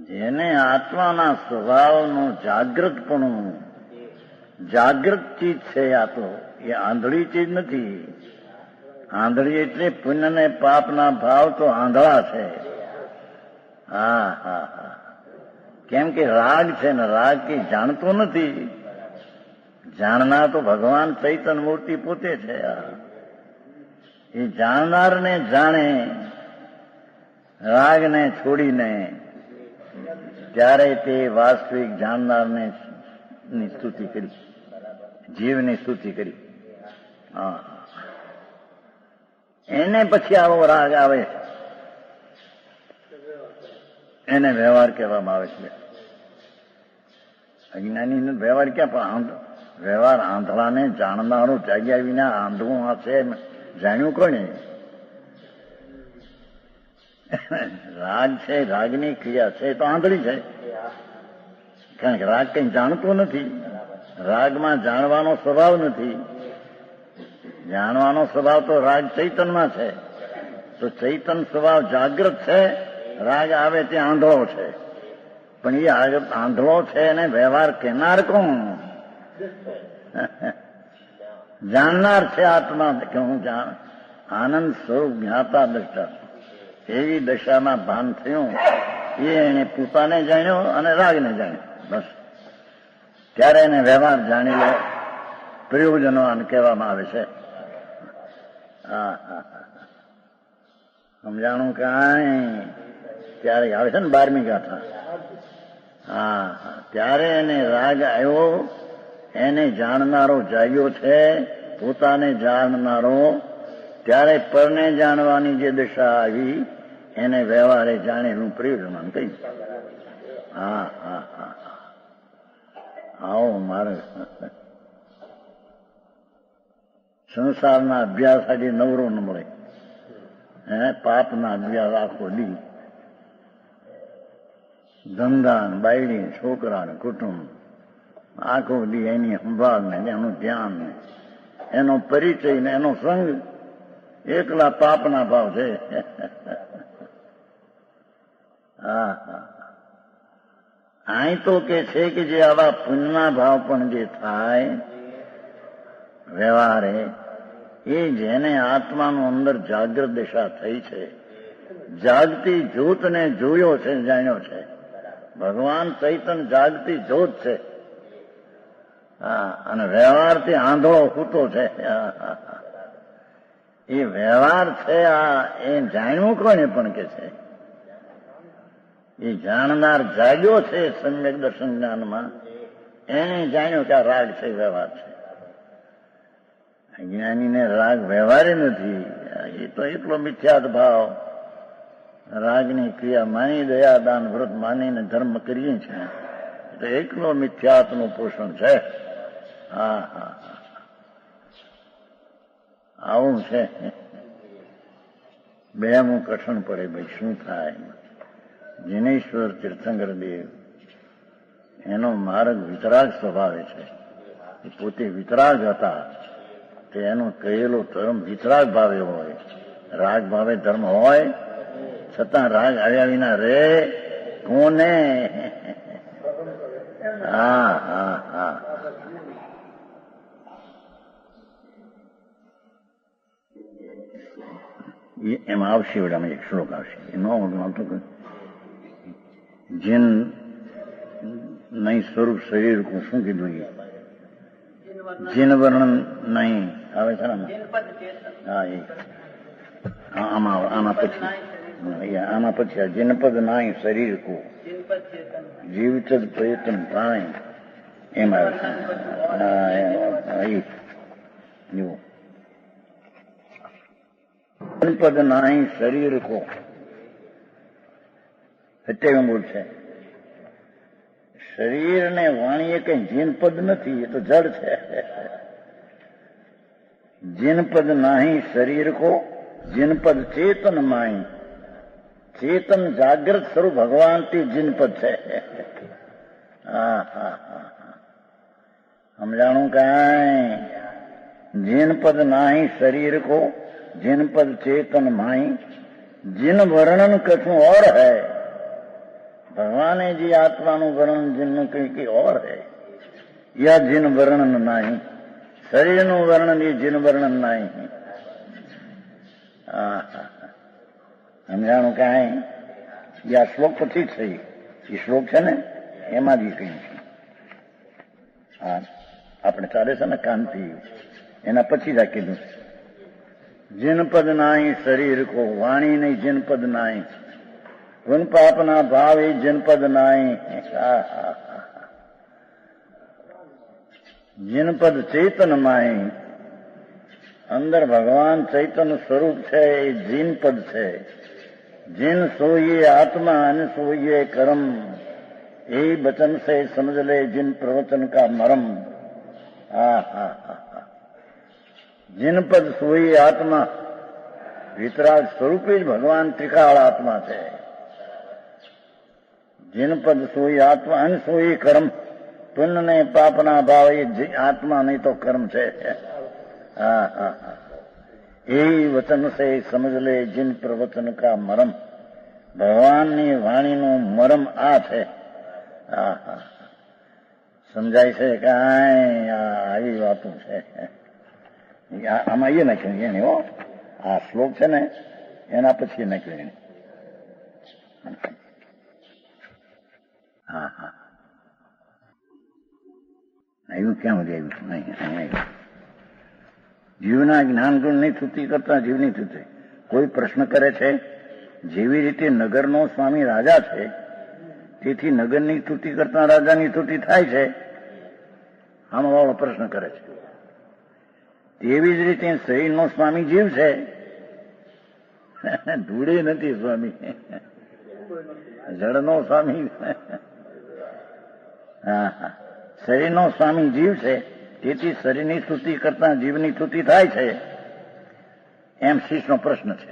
જેને આત્માના સ્વભાવનું જાગૃતપણું, જાગૃત ચીજ છે આ તો, એ આંધળી ચીજ નથી. આંધળી એટલે પુણ્ય ને પાપના ભાવ તો આંધળા છે. કેમ કે રાગ છે ને, રાગ કે જાણતો નથી. જાણનાર તો ભગવાન ચૈતન્ય મૂર્તિ પોતે છે. એ જાણનારને જાણે રાગને છોડીને, ત્યારે તે વાસ્તવિક જાણનારને ની સ્તુતિ કરી, જીવની સ્તુતિ કરી. એને પછી આવો રાગ આવે, એને વ્યવહાર કહેવામાં આવે છે. અજ્ઞાની વ્યવહાર ક્યાં? પણ વ્યવહાર આંધળાને જાણનારો જાગ્યા વિના આંધળું હશે જાણ્યું કોને? રાગ છે, રાગની ક્રિયા છે તો આંધળી છે. કારણ કે રાગ કઈ જાણતો નથી. રાગમાં જાણવાનો સ્વભાવ નથી. જાણવાનો સ્વભાવ તો રાગ ચૈતનમાં છે. તો ચૈતન સ્વભાવ જાગૃત છે, રાગ આવે તે આંધળો છે. પણ એ આંધળો છે એને વ્યવહાર કહેનાર કોણ? જાણનાર છે આત્મા કે હું આનંદ સ્વરૂપ જ્ઞાતા દશા. એવી દશામાં ભાન થયું, એ એને પોતાને જાણ્યો અને રાગને જાણ્યો. બસ ત્યારે એને વ્યવહાર જાણી લે, પ્રયોજનવાન કહેવામાં આવે છે. સમજાણું કાંઈ? ત્યારે આવે છે ને 12મી ગાથા. ત્યારે એને રાગ આવ્યો, એને જાણનારો જાગ્યો છે, પોતાને જાણનારો. ત્યારે પરને જાણવાની જે દશા આવી એને વ્યવહારે જાણેલું પ્રયોજન કહ્યું. આવો મારે સંસારના અભ્યાસ આજે નવરો ન મળે. પાપના અભ્યાસ આખો દી, ધંધા ને બાયડી છોકરા ને કુટુંબ, આખો દી એની સંભાળ ને એનું ધ્યાન ને એનો પરિચય ને એનો સંગ, એકલા પાપના ભાવ છે. અહીં તો કે છે કે જે આવા પુણ્યના ભાવ પણ જે થાય વ્યવહારે, એ જેને આત્માનું અંદર જાગૃત દિશા થઈ છે, જાગતી જ્યોતને જોયો છે, જાણ્યો છે. ભગવાન ચૈતન્ય જાગતી જ્યોત છે. અને વ્યવહારથી આંધળો સૂતો છે. એ વ્યવહાર છે એ જાણ્યું કોને પણ કે છે? એ જાણનાર જાગ્યો છે સમ્યક દર્શન જ્ઞાનમાં, એને જાણ્યો કે આ રાગ છે, વ્યવહાર છે. અજ્ઞાનીને રાગ વ્યવહારે નથી. એ તો એટલો મિથ્યાત ભાવ, રાગની ક્રિયા માની, દયા દાન વ્રત માનીને ધર્મ કરીએ છીએ, તો એકલો મિથ્યાત્વનું પોષણ છે. આવું છે. બેમું કઠણ પડે ભાઈ, શું થાય? જિનેશ્વર તીર્થંકર દેવ, એનો માર્ગ વિતરાગ સ્વભાવે છે. એ પોતે વિતરાગ હતા, તે એનો કહેલો ધર્મ વિતરાગ ભાવે હોય. રાગ ભાવે ધર્મ હોય છતાં રાગ આવ્યા વિના રે કોને? એમાં આવશે, વડામાં એક શ્લોક આવશે. એનો જીન નહીં સ્વરૂપ શરીર કો શું કીધું? જીન વર્ણન નહીં આવે છે ને. આમાં પછી જીનપદ નાય શરીર કો જીવચદ પ્રયત્ન થાય એમ આવે છે. જીનપદ નાય શરીર કો 27 બોલ છે. શરીર ને વાણી એ કઈ જીનપદ નથી, એ તો જડ છે. જીનપદ નહીં શરીર કો, જીનપદ ચેતન માઈ. ચેતન જાગ્રત સ્વરૂપ ભગવાન થી જીનપદ છે. સમજાણું કાંઈ? જીનપદ નહીં શરીર को, जिनपद चेतन माई. जिन वर्णन कछू और है. भगवान ने जी आत्मा नु वर्णन जिन कहीं और है, या जिन वर्णन नहीं. शरीर नु वर्णन ये जिन वर्णन नहीं. સમજાણું કાંઈ? આ શ્લોક પછી છે, એ શ્લોક છે ને એમાં જ કઈ છે. હા, આપણે ચાલે છે ને કાંતિ, એના પછી જ આ કીધું છે. जिनपद नाई शरीर को, वाणी नहीं जिनपद नाई. गुण पापना भाव ही जिनपद नाई. जिनपद चेतन माई. अंदर भगवान चैतन्य स्वरूप है, ये जिनपद है. जिन सोइए आत्मा अन सोइए कर्म. यही वचन से समझ ले जिन प्रवचन का मरम. जिनपद सोई आत्मा. वितराग स्वरूप ही भगवान त्रिकाल आत्मा है. जिनपद सोई आत्मा अन सोई कर्म. पुण्य ने पापना भाव ये आत्मा नहीं तो कर्म है. यही वचन से समझ ले जिन प्रवचन का मरम. भगवान ની વાણીનો મરમ આ છે. સમજાય છે કાંઈ? આવી વાતો છે. આમાં એ નાખ્યું એને. હો, આ શ્લોક છે ને એના પછી એ નાખ્યું એને. હા હા, આવ્યું ક્યાં સુધી આવ્યું? નહીં, આવ્યું. જીવના જ્ઞાન ગુણ ની સ્તુતિ કરતા જીવની સ્તુતિ. કોઈ પ્રશ્ન કરે છે, જેવી રીતે નગરનો સ્વામી રાજા છે, તેથી નગરની સ્તુતિ કરતા રાજાની સ્તુતિ થાય છે. આમાં વાળો પ્રશ્ન કરે છે. તેવી જ રીતે શરીરનો સ્વામી જીવ છે, ધૂળે નથી સ્વામી. જળનો સ્વામી. હા, શરીરનો સ્વામી જીવ છે, તેથી શરીરની સ્તુતિ કરતા જીવની સ્તુતિ થાય છે. એમ શીશનો પ્રશ્ન છે.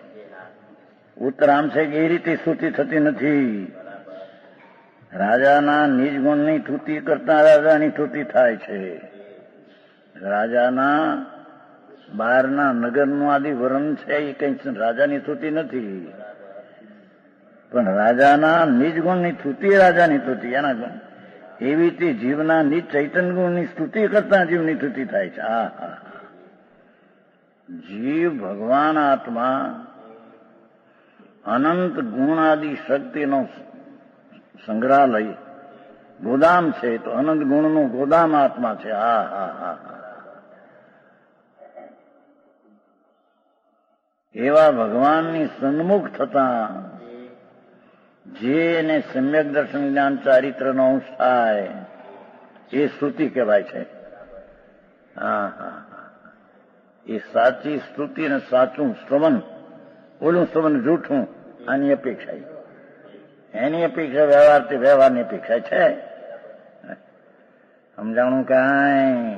ઉત્તર આમ છે કે એ રીતે સ્તુતિ થતી નથી. રાજાના નિજ ગુણની સ્તુતિ કરતા રાજાની સ્તુતિ થાય છે. રાજાના બહારના નગરનું આદિ વર્ણન છે એ કઈ રાજાની સ્તુતિ નથી, પણ રાજાના નિજ ગુણની સ્તુતિ રાજાની સ્તુતિ. એના ગુણ એવી રીતે જીવના નિજ ચૈતન્ય ગુણની સ્તુતિ કરતા જીવની સ્તુતિ થાય છે. જીવ ભગવાન આત્મા અનંત ગુણાદિ શક્તિનો સંગ્રહાલય ગોદામ છે. તો અનંત ગુણનું ગોદામ આત્મા છે. એવા ભગવાનની સન્મુખ થતા જેને સમ્યક દર્શન જ્ઞાન ચારિત્રનો અંશ થાય એ સ્તુતિ કહેવાય છે. એ સાચી સ્તુતિ ને સાચું શ્રવણ. ઓલું શ્રવણ જૂઠું, આની અપેક્ષા. એની અપેક્ષા વ્યવહારથી વ્યવહારની અપેક્ષા છે. સમજાણું કાંઈ?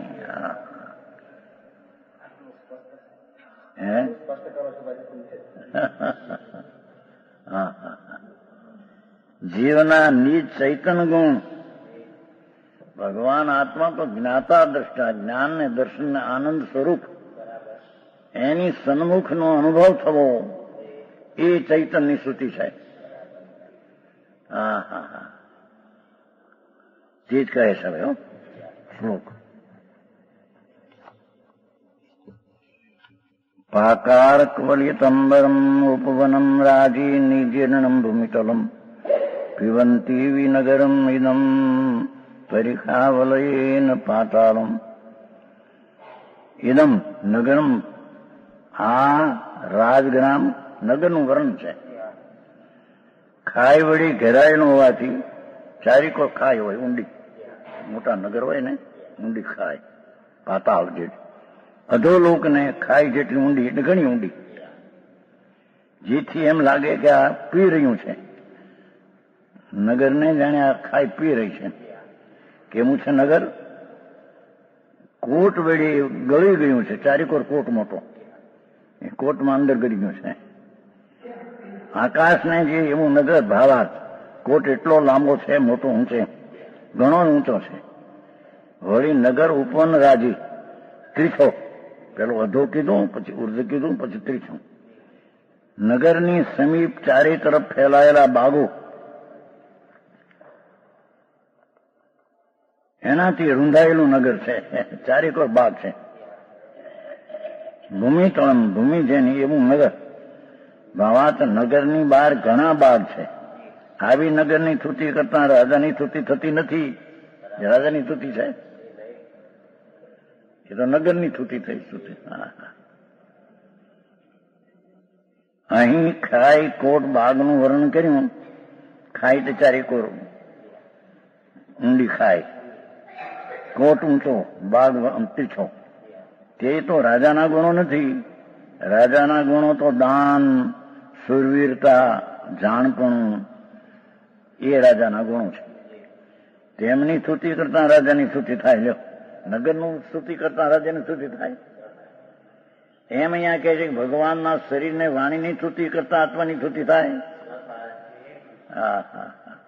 જીવના નિજ ચૈતન્ય ગુણ. ભગવાન આત્મા તો જ્ઞાતા દ્રષ્ટા, જ્ઞાન ને દર્શન ને આનંદ સ્વરૂપ. એની સન્મુખનો અનુભવ થવો એ ચૈતન્યની સ્તુતિ છે. તે જ કહે છે હવે શ્લોક. પાકાર ક્વલિતંબરમ ઉપવનમ રાજી નિજીર્ણમ ભૂમિતલમ પિબંતી વિનગરમ ઇદમ પરિખાવલયેન પાતાળમ. ઇદમ નગરમ. આ રાજગ્રામ નગરનું વર્ણન છે. ખાઈ વળી ઘેરાયેલું હોવાથી ચારીકો ખાઈ હોય ઊંડી. મોટા નગર હોય ને ઊંડી ખાઈ, પાતાળ જેટલી. અધોલોકને ખાઈ જેટલી ઊંડી એટલે ઘણી ઊંડી, જેથી એમ લાગે કે આ પી રહ્યું છે. નગરને જાણે આ ખાઈ પી રહી છે. કેવું છે નગર? કોટ વેડી ગળી ગયું છે, ચારેકોર કોટ મોટો, એ કોટમાં અંદર ગળી ગયું છે. આકાશને જે એવું નગર ભાવાત, કોટ એટલો લાંબો છે, મોટો ઊંચે, ઘણો ઊંચો છે. વળી નગર ઉપવન રાજી, ત્રીછો, પેલો અધો કીધું, પછી ઉર્ધ કીધું, પછી ત્રીછું. નગરની સમીપ ચારે તરફ ફેલાયેલા બાગો, એનાથી રૂંધાયેલું નગર છે, ચારેકોર બાગ છે. ભૂમિ તળમ, ભૂમિ જેની એવું નગર ભાવાત, નગરની બહાર ઘણા બાગ છે. આવી નગરની સ્તુતિ કરતા રાજાની સ્તુતિ થતી નથી. રાજાની સ્તુતિ છે એ તો નગરની સ્તુતિ થઈ. સ્તુતિ અહીં ખાઈ કોટ બાગનું વર્ણન કર્યું. ખાઈ તો ચારેકોર ઊંડી ખાઈ, કોટ ઊંચો, બાગ ત્રીછો. તે તો રાજાના ગુણો નથી. રાજાના ગુણો તો દાન, સુરવીરતા, જાણપણું, એ રાજાના ગુણો છે. તેમની સ્તુતિ કરતા રાજાની સ્તુતિ થાય. લ્યો, નગરનું સ્તુતિ કરતા રાજાની સ્તુતિ થાય. એમ અહીંયા કહે છે કે ભગવાનના શરીરને વાણીની સ્તુતિ કરતા આત્માની સ્તુતિ થાય. હા હા હા,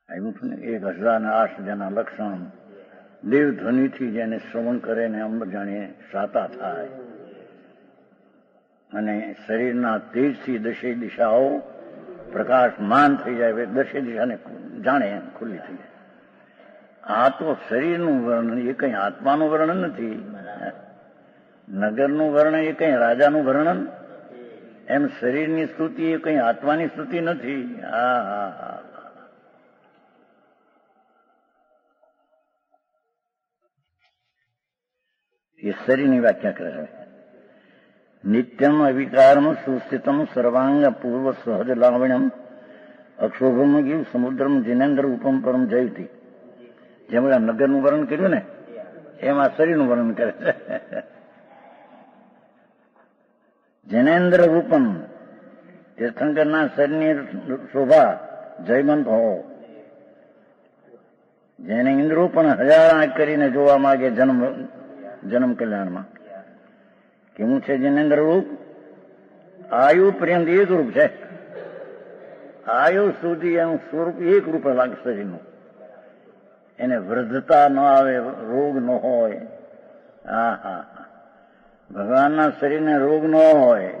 આવ્યું છે ને. 1008 જેના લક્ષણ દેવ ધ્વનિથી જેને શ્રવણ કરે ને અમર જાણીએ સાતા થાય. અને શરીરના તેજથી દશે દિશાઓ પ્રકાશમાન થઈ જાય, દશે દિશાને જાણે ખુલ્લી થઈ જાય. આ તો શરીરનું વર્ણન, એ કઈ આત્માનું વર્ણન નથી. નગરનું વર્ણન એ કઈ રાજાનું વર્ણન. એમ શરીરની સ્તુતિ એ કઈ આત્માની સ્તુતિ નથી. હા હા હા, એ શરીરની વ્યાખ્યા કરે છે. નિત્યમ અવિકારમ સુસ્થિતમ સર્વાંગ પૂર્વ સહજ લાવણ્યમ અક્ષોભમ ગીવ સમુદ્રમ જિનેન્દ્ર ઉપમ પરમ જયતી. જેમ નગરનું વર્ણન કર્યું ને એમાં શરીરનું વર્ણન કરે છે. જિનેન્દ્ર રૂપમ, તીર્થંકરના શરીરની શોભા જયમંત હો. જેને ઇન્દ્રો પણ 1000 આંખ કરીને જોવા માંગે જન્મ કલ્યાણમાં. કેવું છે જિનેન્દ્ર રૂપ? આયુ પર્યંત એક રૂપ છે. આયુ સુધી એનું સ્વરૂપ એક રૂપ લાગે શરીરનું. એને વૃદ્ધતા ન આવે, રોગ ન હોય. હા હા, ભગવાનના શરીરને રોગ ન હોય.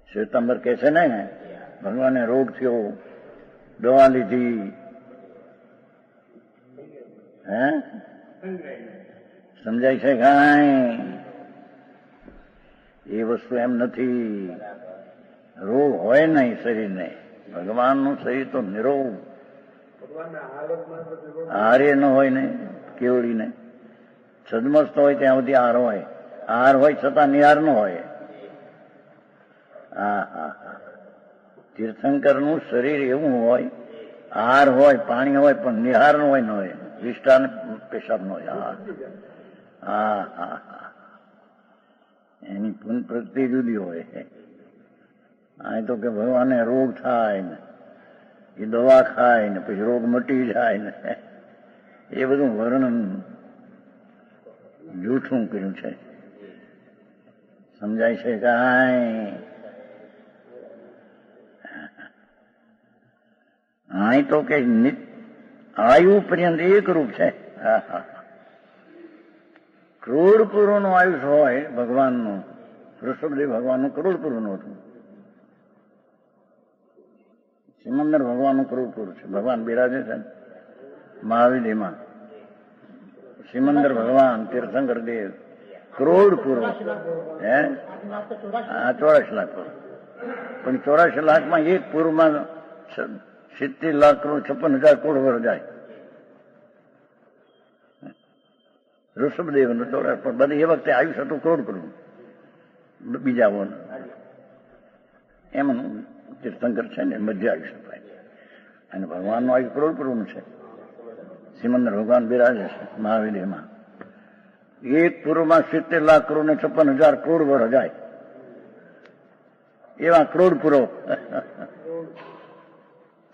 શ્વેતાંબર કહે છે ને, ભગવાનને રોગ થયો, દવા લીધી. હે, સમજાય છે કાંઈ? એ વસ્તુ એમ નથી. રોગ હોય નહીં શરીરને. ભગવાનનું શરીર તો નિરોગ. આહારે ન હોય ને, કેવડી ને સદમસ્ત હોય ત્યાં સુધી આહાર હોય. આહાર હોય છતાં નિહાર ન હોય. હા હા હા, તીર્થંકરનું શરીર એવું હોય, આહાર હોય, પાણી હોય, પણ નિહાર ન હોય. ન હોય વિષ્ટા પેશાબ ન હોય. હા હા હા, એની પુન પ્રગતિ જુદી હોય. આ તો કે ભગવાનને રોગ થાય ને એ દવા ખાય ને પછી રોગ મટી જાય ને, એ બધું વર્ણન જૂઠું કર્યું છે. સમજાય છે કાંઈ? અહીં તો કે આયુ પર્યંત એક રૂપ છે. હા હા, કરોડ પૂર્વનું આયુષ હોય ભગવાનનું. ઋષભદેવ ભગવાનનું કરોડ પૂર્વનું હતું. સિમંદર ભગવાનનું કરોડ પૂર્વ છે. ભગવાન બિરાજે છે મહાવીરમાં. સિમંદર ભગવાન તીર્થંકર દેવ કરોડ પૂર્વ. હે, હા, 84 લાખ પૂર્વ. પણ 84 લાખમાં એક પૂર્વમાં 70 લાખ કરોડ 56,000 કરોડ વર જાય. ઋષભદેવ પણ બધી એ વખતે આયુષ હતું કરોડ પૂર્વ. બીજા એમનું તીર્થંકર છે ને મધ્ય આયુષ્ય થાય. અને ભગવાનનું આયુષ કરોડ પૂર્વનું છે. સિમંદર ભગવાન બિરાજે છે મહાવીરમાં. એક પૂર્વમાં 70 લાખ કરોડ ને 56,000 કરોડ વર જાય. એવા ક્રોડ પુરો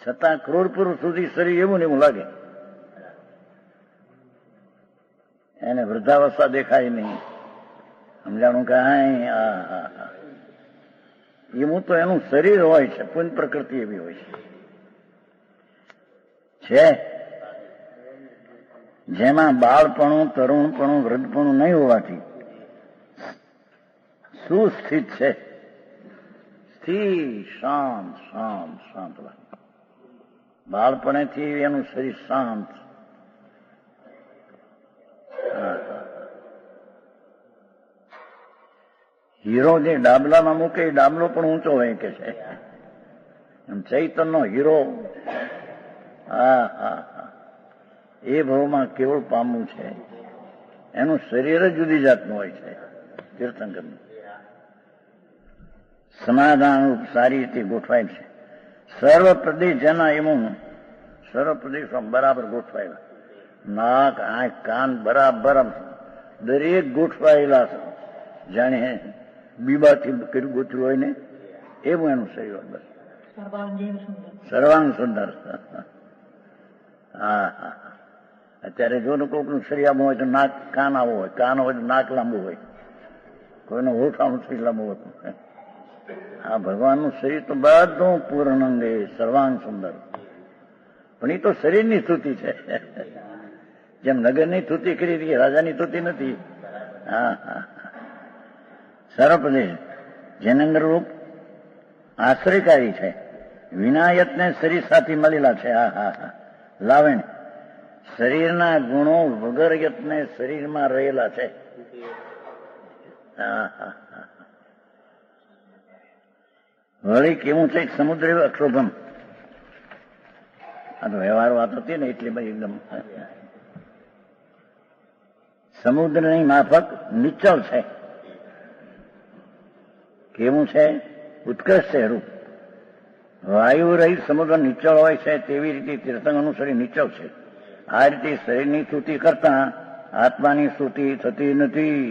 છતાં ક્રોડ પુરુષ સુધી શરીર એવું ને એવું લાગે, એને વૃદ્ધાવસ્થા દેખાય નહીં. સમજાણું કે એવું તો એનું શરીર હોય છે, પુન પ્રકૃતિ એવી હોય છે જેમાં બાળપણું, તરુણપણું, વૃદ્ધપણું નહીં હોવાથી સુસ્થિત છે, સ્થિર, શાંત શાંત શાંત. બાળપણેથી એનું શરીર શાંત. હીરો જે ડાબલામાં મૂકે એ ડાબલો પણ ઊંચો હોય કે છે, એમ ચૈતનનો હીરો એ ભાવમાં કેવળ પામવું છે. એનું શરીર જ જુદી જાતનું હોય છે. તીર્થંકરનું સમાધાન સારી રીતે ગોઠવાય છે. સર્વ પ્રદેશ જેના એમું સર્વ પ્રદેશો બરાબર ગોઠવાયેલા, નાક, આંખ, કાન બરાબર દરેક ગોઠવાયેલા છે. જાણે બીબાથી કર્યું ગોઠવ્યું હોય ને એવું એનું શરીર હોય. બસ સર્વાંગ સુંદર. હા, અત્યારે જો ને કોઈકનું શરીર આવું હોય તો નાક કાન આવું હોય, કાન હોય તો નાક લાંબુ હોય, કોઈનું હોઠ આવું શરીર લાંબુ હતું. આ ભગવાનનું શરીર તો બધું પૂર્ણ અંગે સર્વાંગ સુંદર. પણ એ તો શરીરની સ્તુતિ છે, જેમ નગરની સ્તુતિ કરી હતી રાજાની સ્તુતિ નથી. સર્વપ્રદેશ જેને અંદર રૂપ આશ્રયકારી છે, વિનાયતને શરીર સાથે મળેલા છે. લાવણ શરીરના ગુણો વગર યત્ને શરીરમાં રહેલા છે. વળી કેવું છે સમુદ્ર અક્ષોભમ. આ તો વ્યવહાર વાત હતી ને એટલે ભાઈ એકદમ સમુદ્રની માફક નિશ્ચળ છે. કેવું છે? ઉત્કૃષ્ટ છે રૂપ. વાયુ રહિત સમુદ્ર નિશ્ચળ હોય છે તેવી રીતે તીર્થંકરનું શરીર નિશ્ચળ છે. આ રીતે શરીરની સ્તુતિ કરતા આત્માની સ્તુતિ થતી નથી.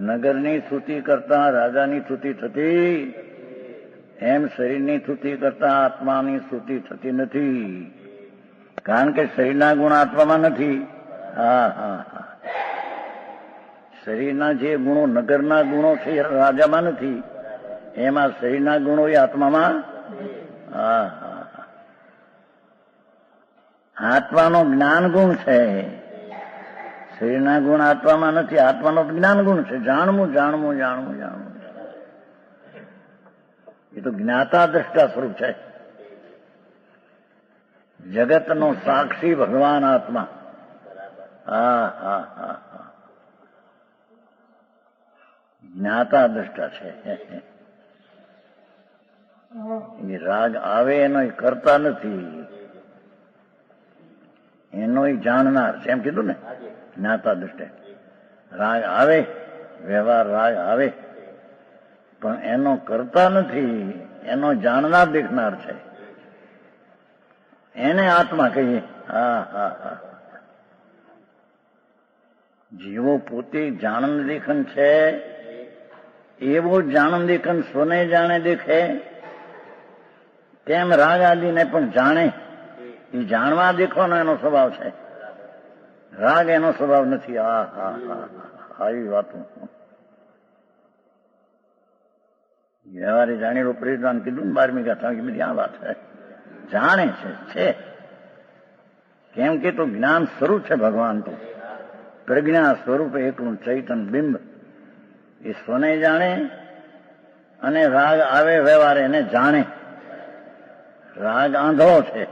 નગરની સ્તુતિ કરતા રાજાની સ્તુતિ થતી, એમ શરીરની સ્તુતિ કરતા આત્માની સ્તુતિ થતી નથી. કારણ કે શરીરના ગુણ આત્મામાં નથી. શરીરના જે ગુણો નગરના ગુણો છે એ રાજામાં નથી, એમાં શરીરના ગુણો એ આત્મામાં. આત્માનો જ્ઞાન ગુણ છે, શરીરના ગુણ આત્મામાં નથી. આત્માનો જ્ઞાન ગુણ છે. જાણવું જાણવું જાણવું જાણવું, એ તો જ્ઞાતા દ્રષ્ટા સ્વરૂપ છે. જગતનો સાક્ષી ભગવાન આત્મા. જ્ઞાતા દ્રષ્ટા છે. એ રાગ આવે એનો કરતા નથી, એનો જાણનાર છે. એમ કીધું ને, જ્ઞાતા દ્રષ્ટા. રાગ આવે, વ્યવહાર રાગ આવે, પણ એનો કરતા નથી, એનો જાણનાર દેખનાર છે. એને આત્મા કહીએ. જીવો પોતે જાણન દેખન છે, એવો જાણન દેખન સ્વને જાણે દેખે, તેમ રાગ આદિને પણ જાણે. એ જાણવા દેખવાનો એનો સ્વભાવ છે, રાગ એનો સ્વભાવ નથી. આવી વાતું વ્યવહારે જાણેલો પરિણામ કીધું ને 12મી ગાથા, કે બધી આ વાત છે. જાણે છે. કેમ કે તો જ્ઞાન સ્વરૂપ છે ભગવાન. તો પ્રજ્ઞા સ્વરૂપ એકલું ચૈતન બિંબ એ સ્વને જાણે, અને રાગ આવે વ્યવહારે એને જાણે. રાગ આંધળો છે,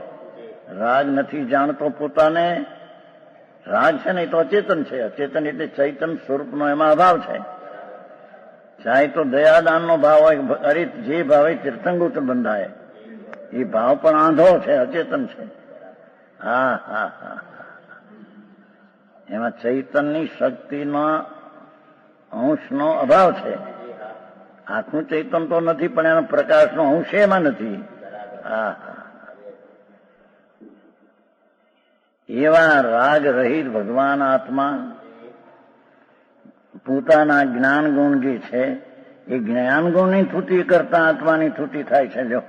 રાગ નથી જાણતો પોતાને. રાગ છે ને એ તો અચેતન છે. અચેતન એટલે ચૈતન સ્વરૂપનો એમાં અભાવ છે. ચાહે તો દયાદાનનો ભાવ હોય, અરે જે ભાવે તીર્થંકર બંધાય, એ ભાવ પણ આંધળો છે, અચેતન છે. એમાં ચૈતનની શક્તિનો અંશનો અભાવ છે. આખું ચૈતન તો નથી, પણ એનો પ્રકાશનો અંશ એમાં નથી. એવા રાગ રહિત ભગવાન આત્મા પોતાના જ્ઞાન ગુણ જે છે એ જ્ઞાન ગુણની સ્તુતિ કરતા આત્માની સ્તુતિ થાય છે. જો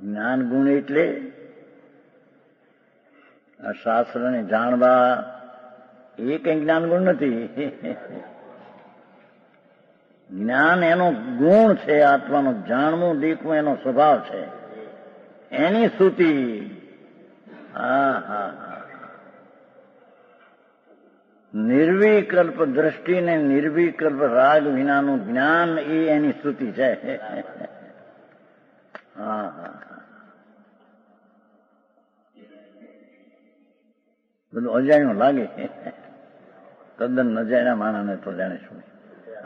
જ્ઞાન ગુણ એટલે આ શાસ્ત્રને જાણવા એ કઈ જ્ઞાન ગુણ નથી. જ્ઞાન એનો ગુણ છે, આત્માનો જાણવું દેખવું એનો સ્વભાવ છે, એની સ્તુતિ. નિર્વિકલ્પ દ્રષ્ટિ ને નિર્વિકલ્પ રાગ વિનાનું જ્ઞાન એ એની સ્તુતિ છે. બધું અજાણ્યું લાગે, તદ્દન અજાણ્યા માણસને તો જાણે શું.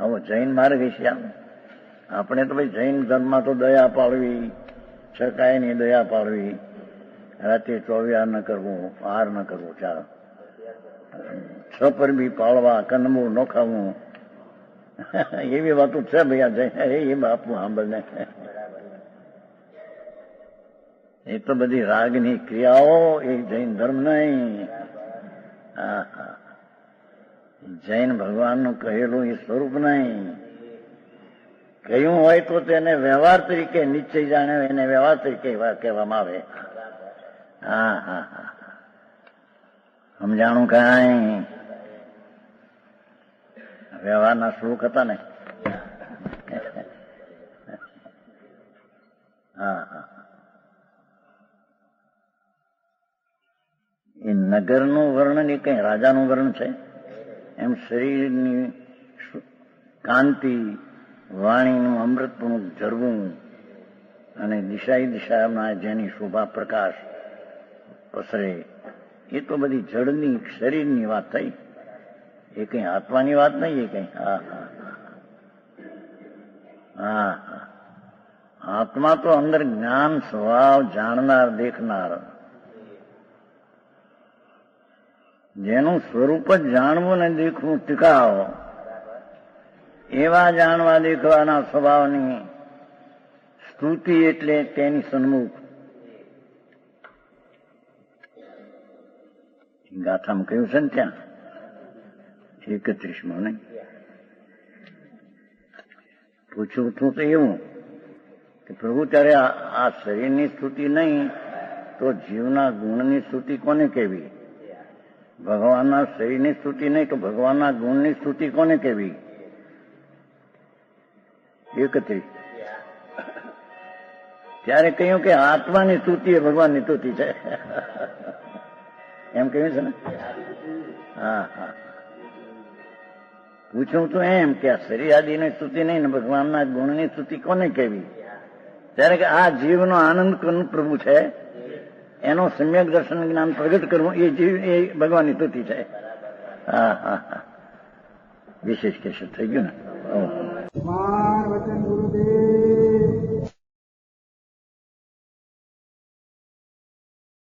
આવો જૈન માર્ગ છે. આપણે તો ભાઈ જૈન ધર્મમાં તો દયા પાડવી, શકાય ની દયા પાડવી, રાતે 24 ન કરવું, આહાર ન કરવું, ચાલો 6 પર બી પાળવા, કંદમૂળ ન ખાવું, એવી વાતો છે ભાઈ આ જૈન. એ બાપુ સાંભળને, એ તો બધી રાગની ક્રિયાઓ, એ જૈન ધર્મ નહીં. જૈન ભગવાનનું કહેલું એ સ્વરૂપ નહીં. કહ્યું હોય તો તેને વ્યવહાર તરીકે નિશ્ચય જાણે, એને વ્યવહાર તરીકે કહેવામાં આવે. સમજાણું કાંઈ? વ્યવહારના શ્લોક હતા ને. એ નગરનું વર્ણન એ કઈ રાજાનું વર્ણન છે. એમ શરીરની કાંતિ, વાણીનું અમૃતનું ઝરવું અને દિશામાં જેની શોભા પ્રકાશ પસરે, એ તો બધી જળની શરીરની વાત થઈ. એ કઈ આત્માની વાત નહીં. એ કઈ આત્મા તો અંદર જ્ઞાન સ્વભાવ જાણનાર, દેખનાર, જેનું સ્વરૂપ જ જાણવું ને દેખવું ટીકાવ, એવા જાણવા દેખવાના સ્વભાવની સ્તુતિ એટલે તેની સન્મુખ. ગાથામાં કહ્યું છે ને ત્યાં 31માં નહીં. પૂછવું હતું તો એવું કે પ્રભુ ત્યારે આ શરીરની સ્તુતિ નહીં તો જીવના ગુણની સ્તુતિ કોને કહેવી? ભગવાનના શરીરની સ્તુતિ નહીં તો ભગવાનના ગુણની સ્તુતિ કોને કહેવી? 31. ત્યારે કહ્યું કે આત્માની સ્તુતિ એ ભગવાનની સ્તુતિ છે. એમ કહ્યું છે ને. પૂછવું તો એમ કે આ શરીર આદિની સ્તુતિ નહીં ને ભગવાનના ગુણની સ્તુતિ કોને કહેવી? ત્યારે કે આ જીવનો આનંદ પ્રભુ છે, એનો સમ્યક દર્શન જ્ઞાન પ્રગટ કરવું એ જીવ એ ભગવાનની સ્તુતિ છે. વિશેષ કેશ થઈ ગયું ને.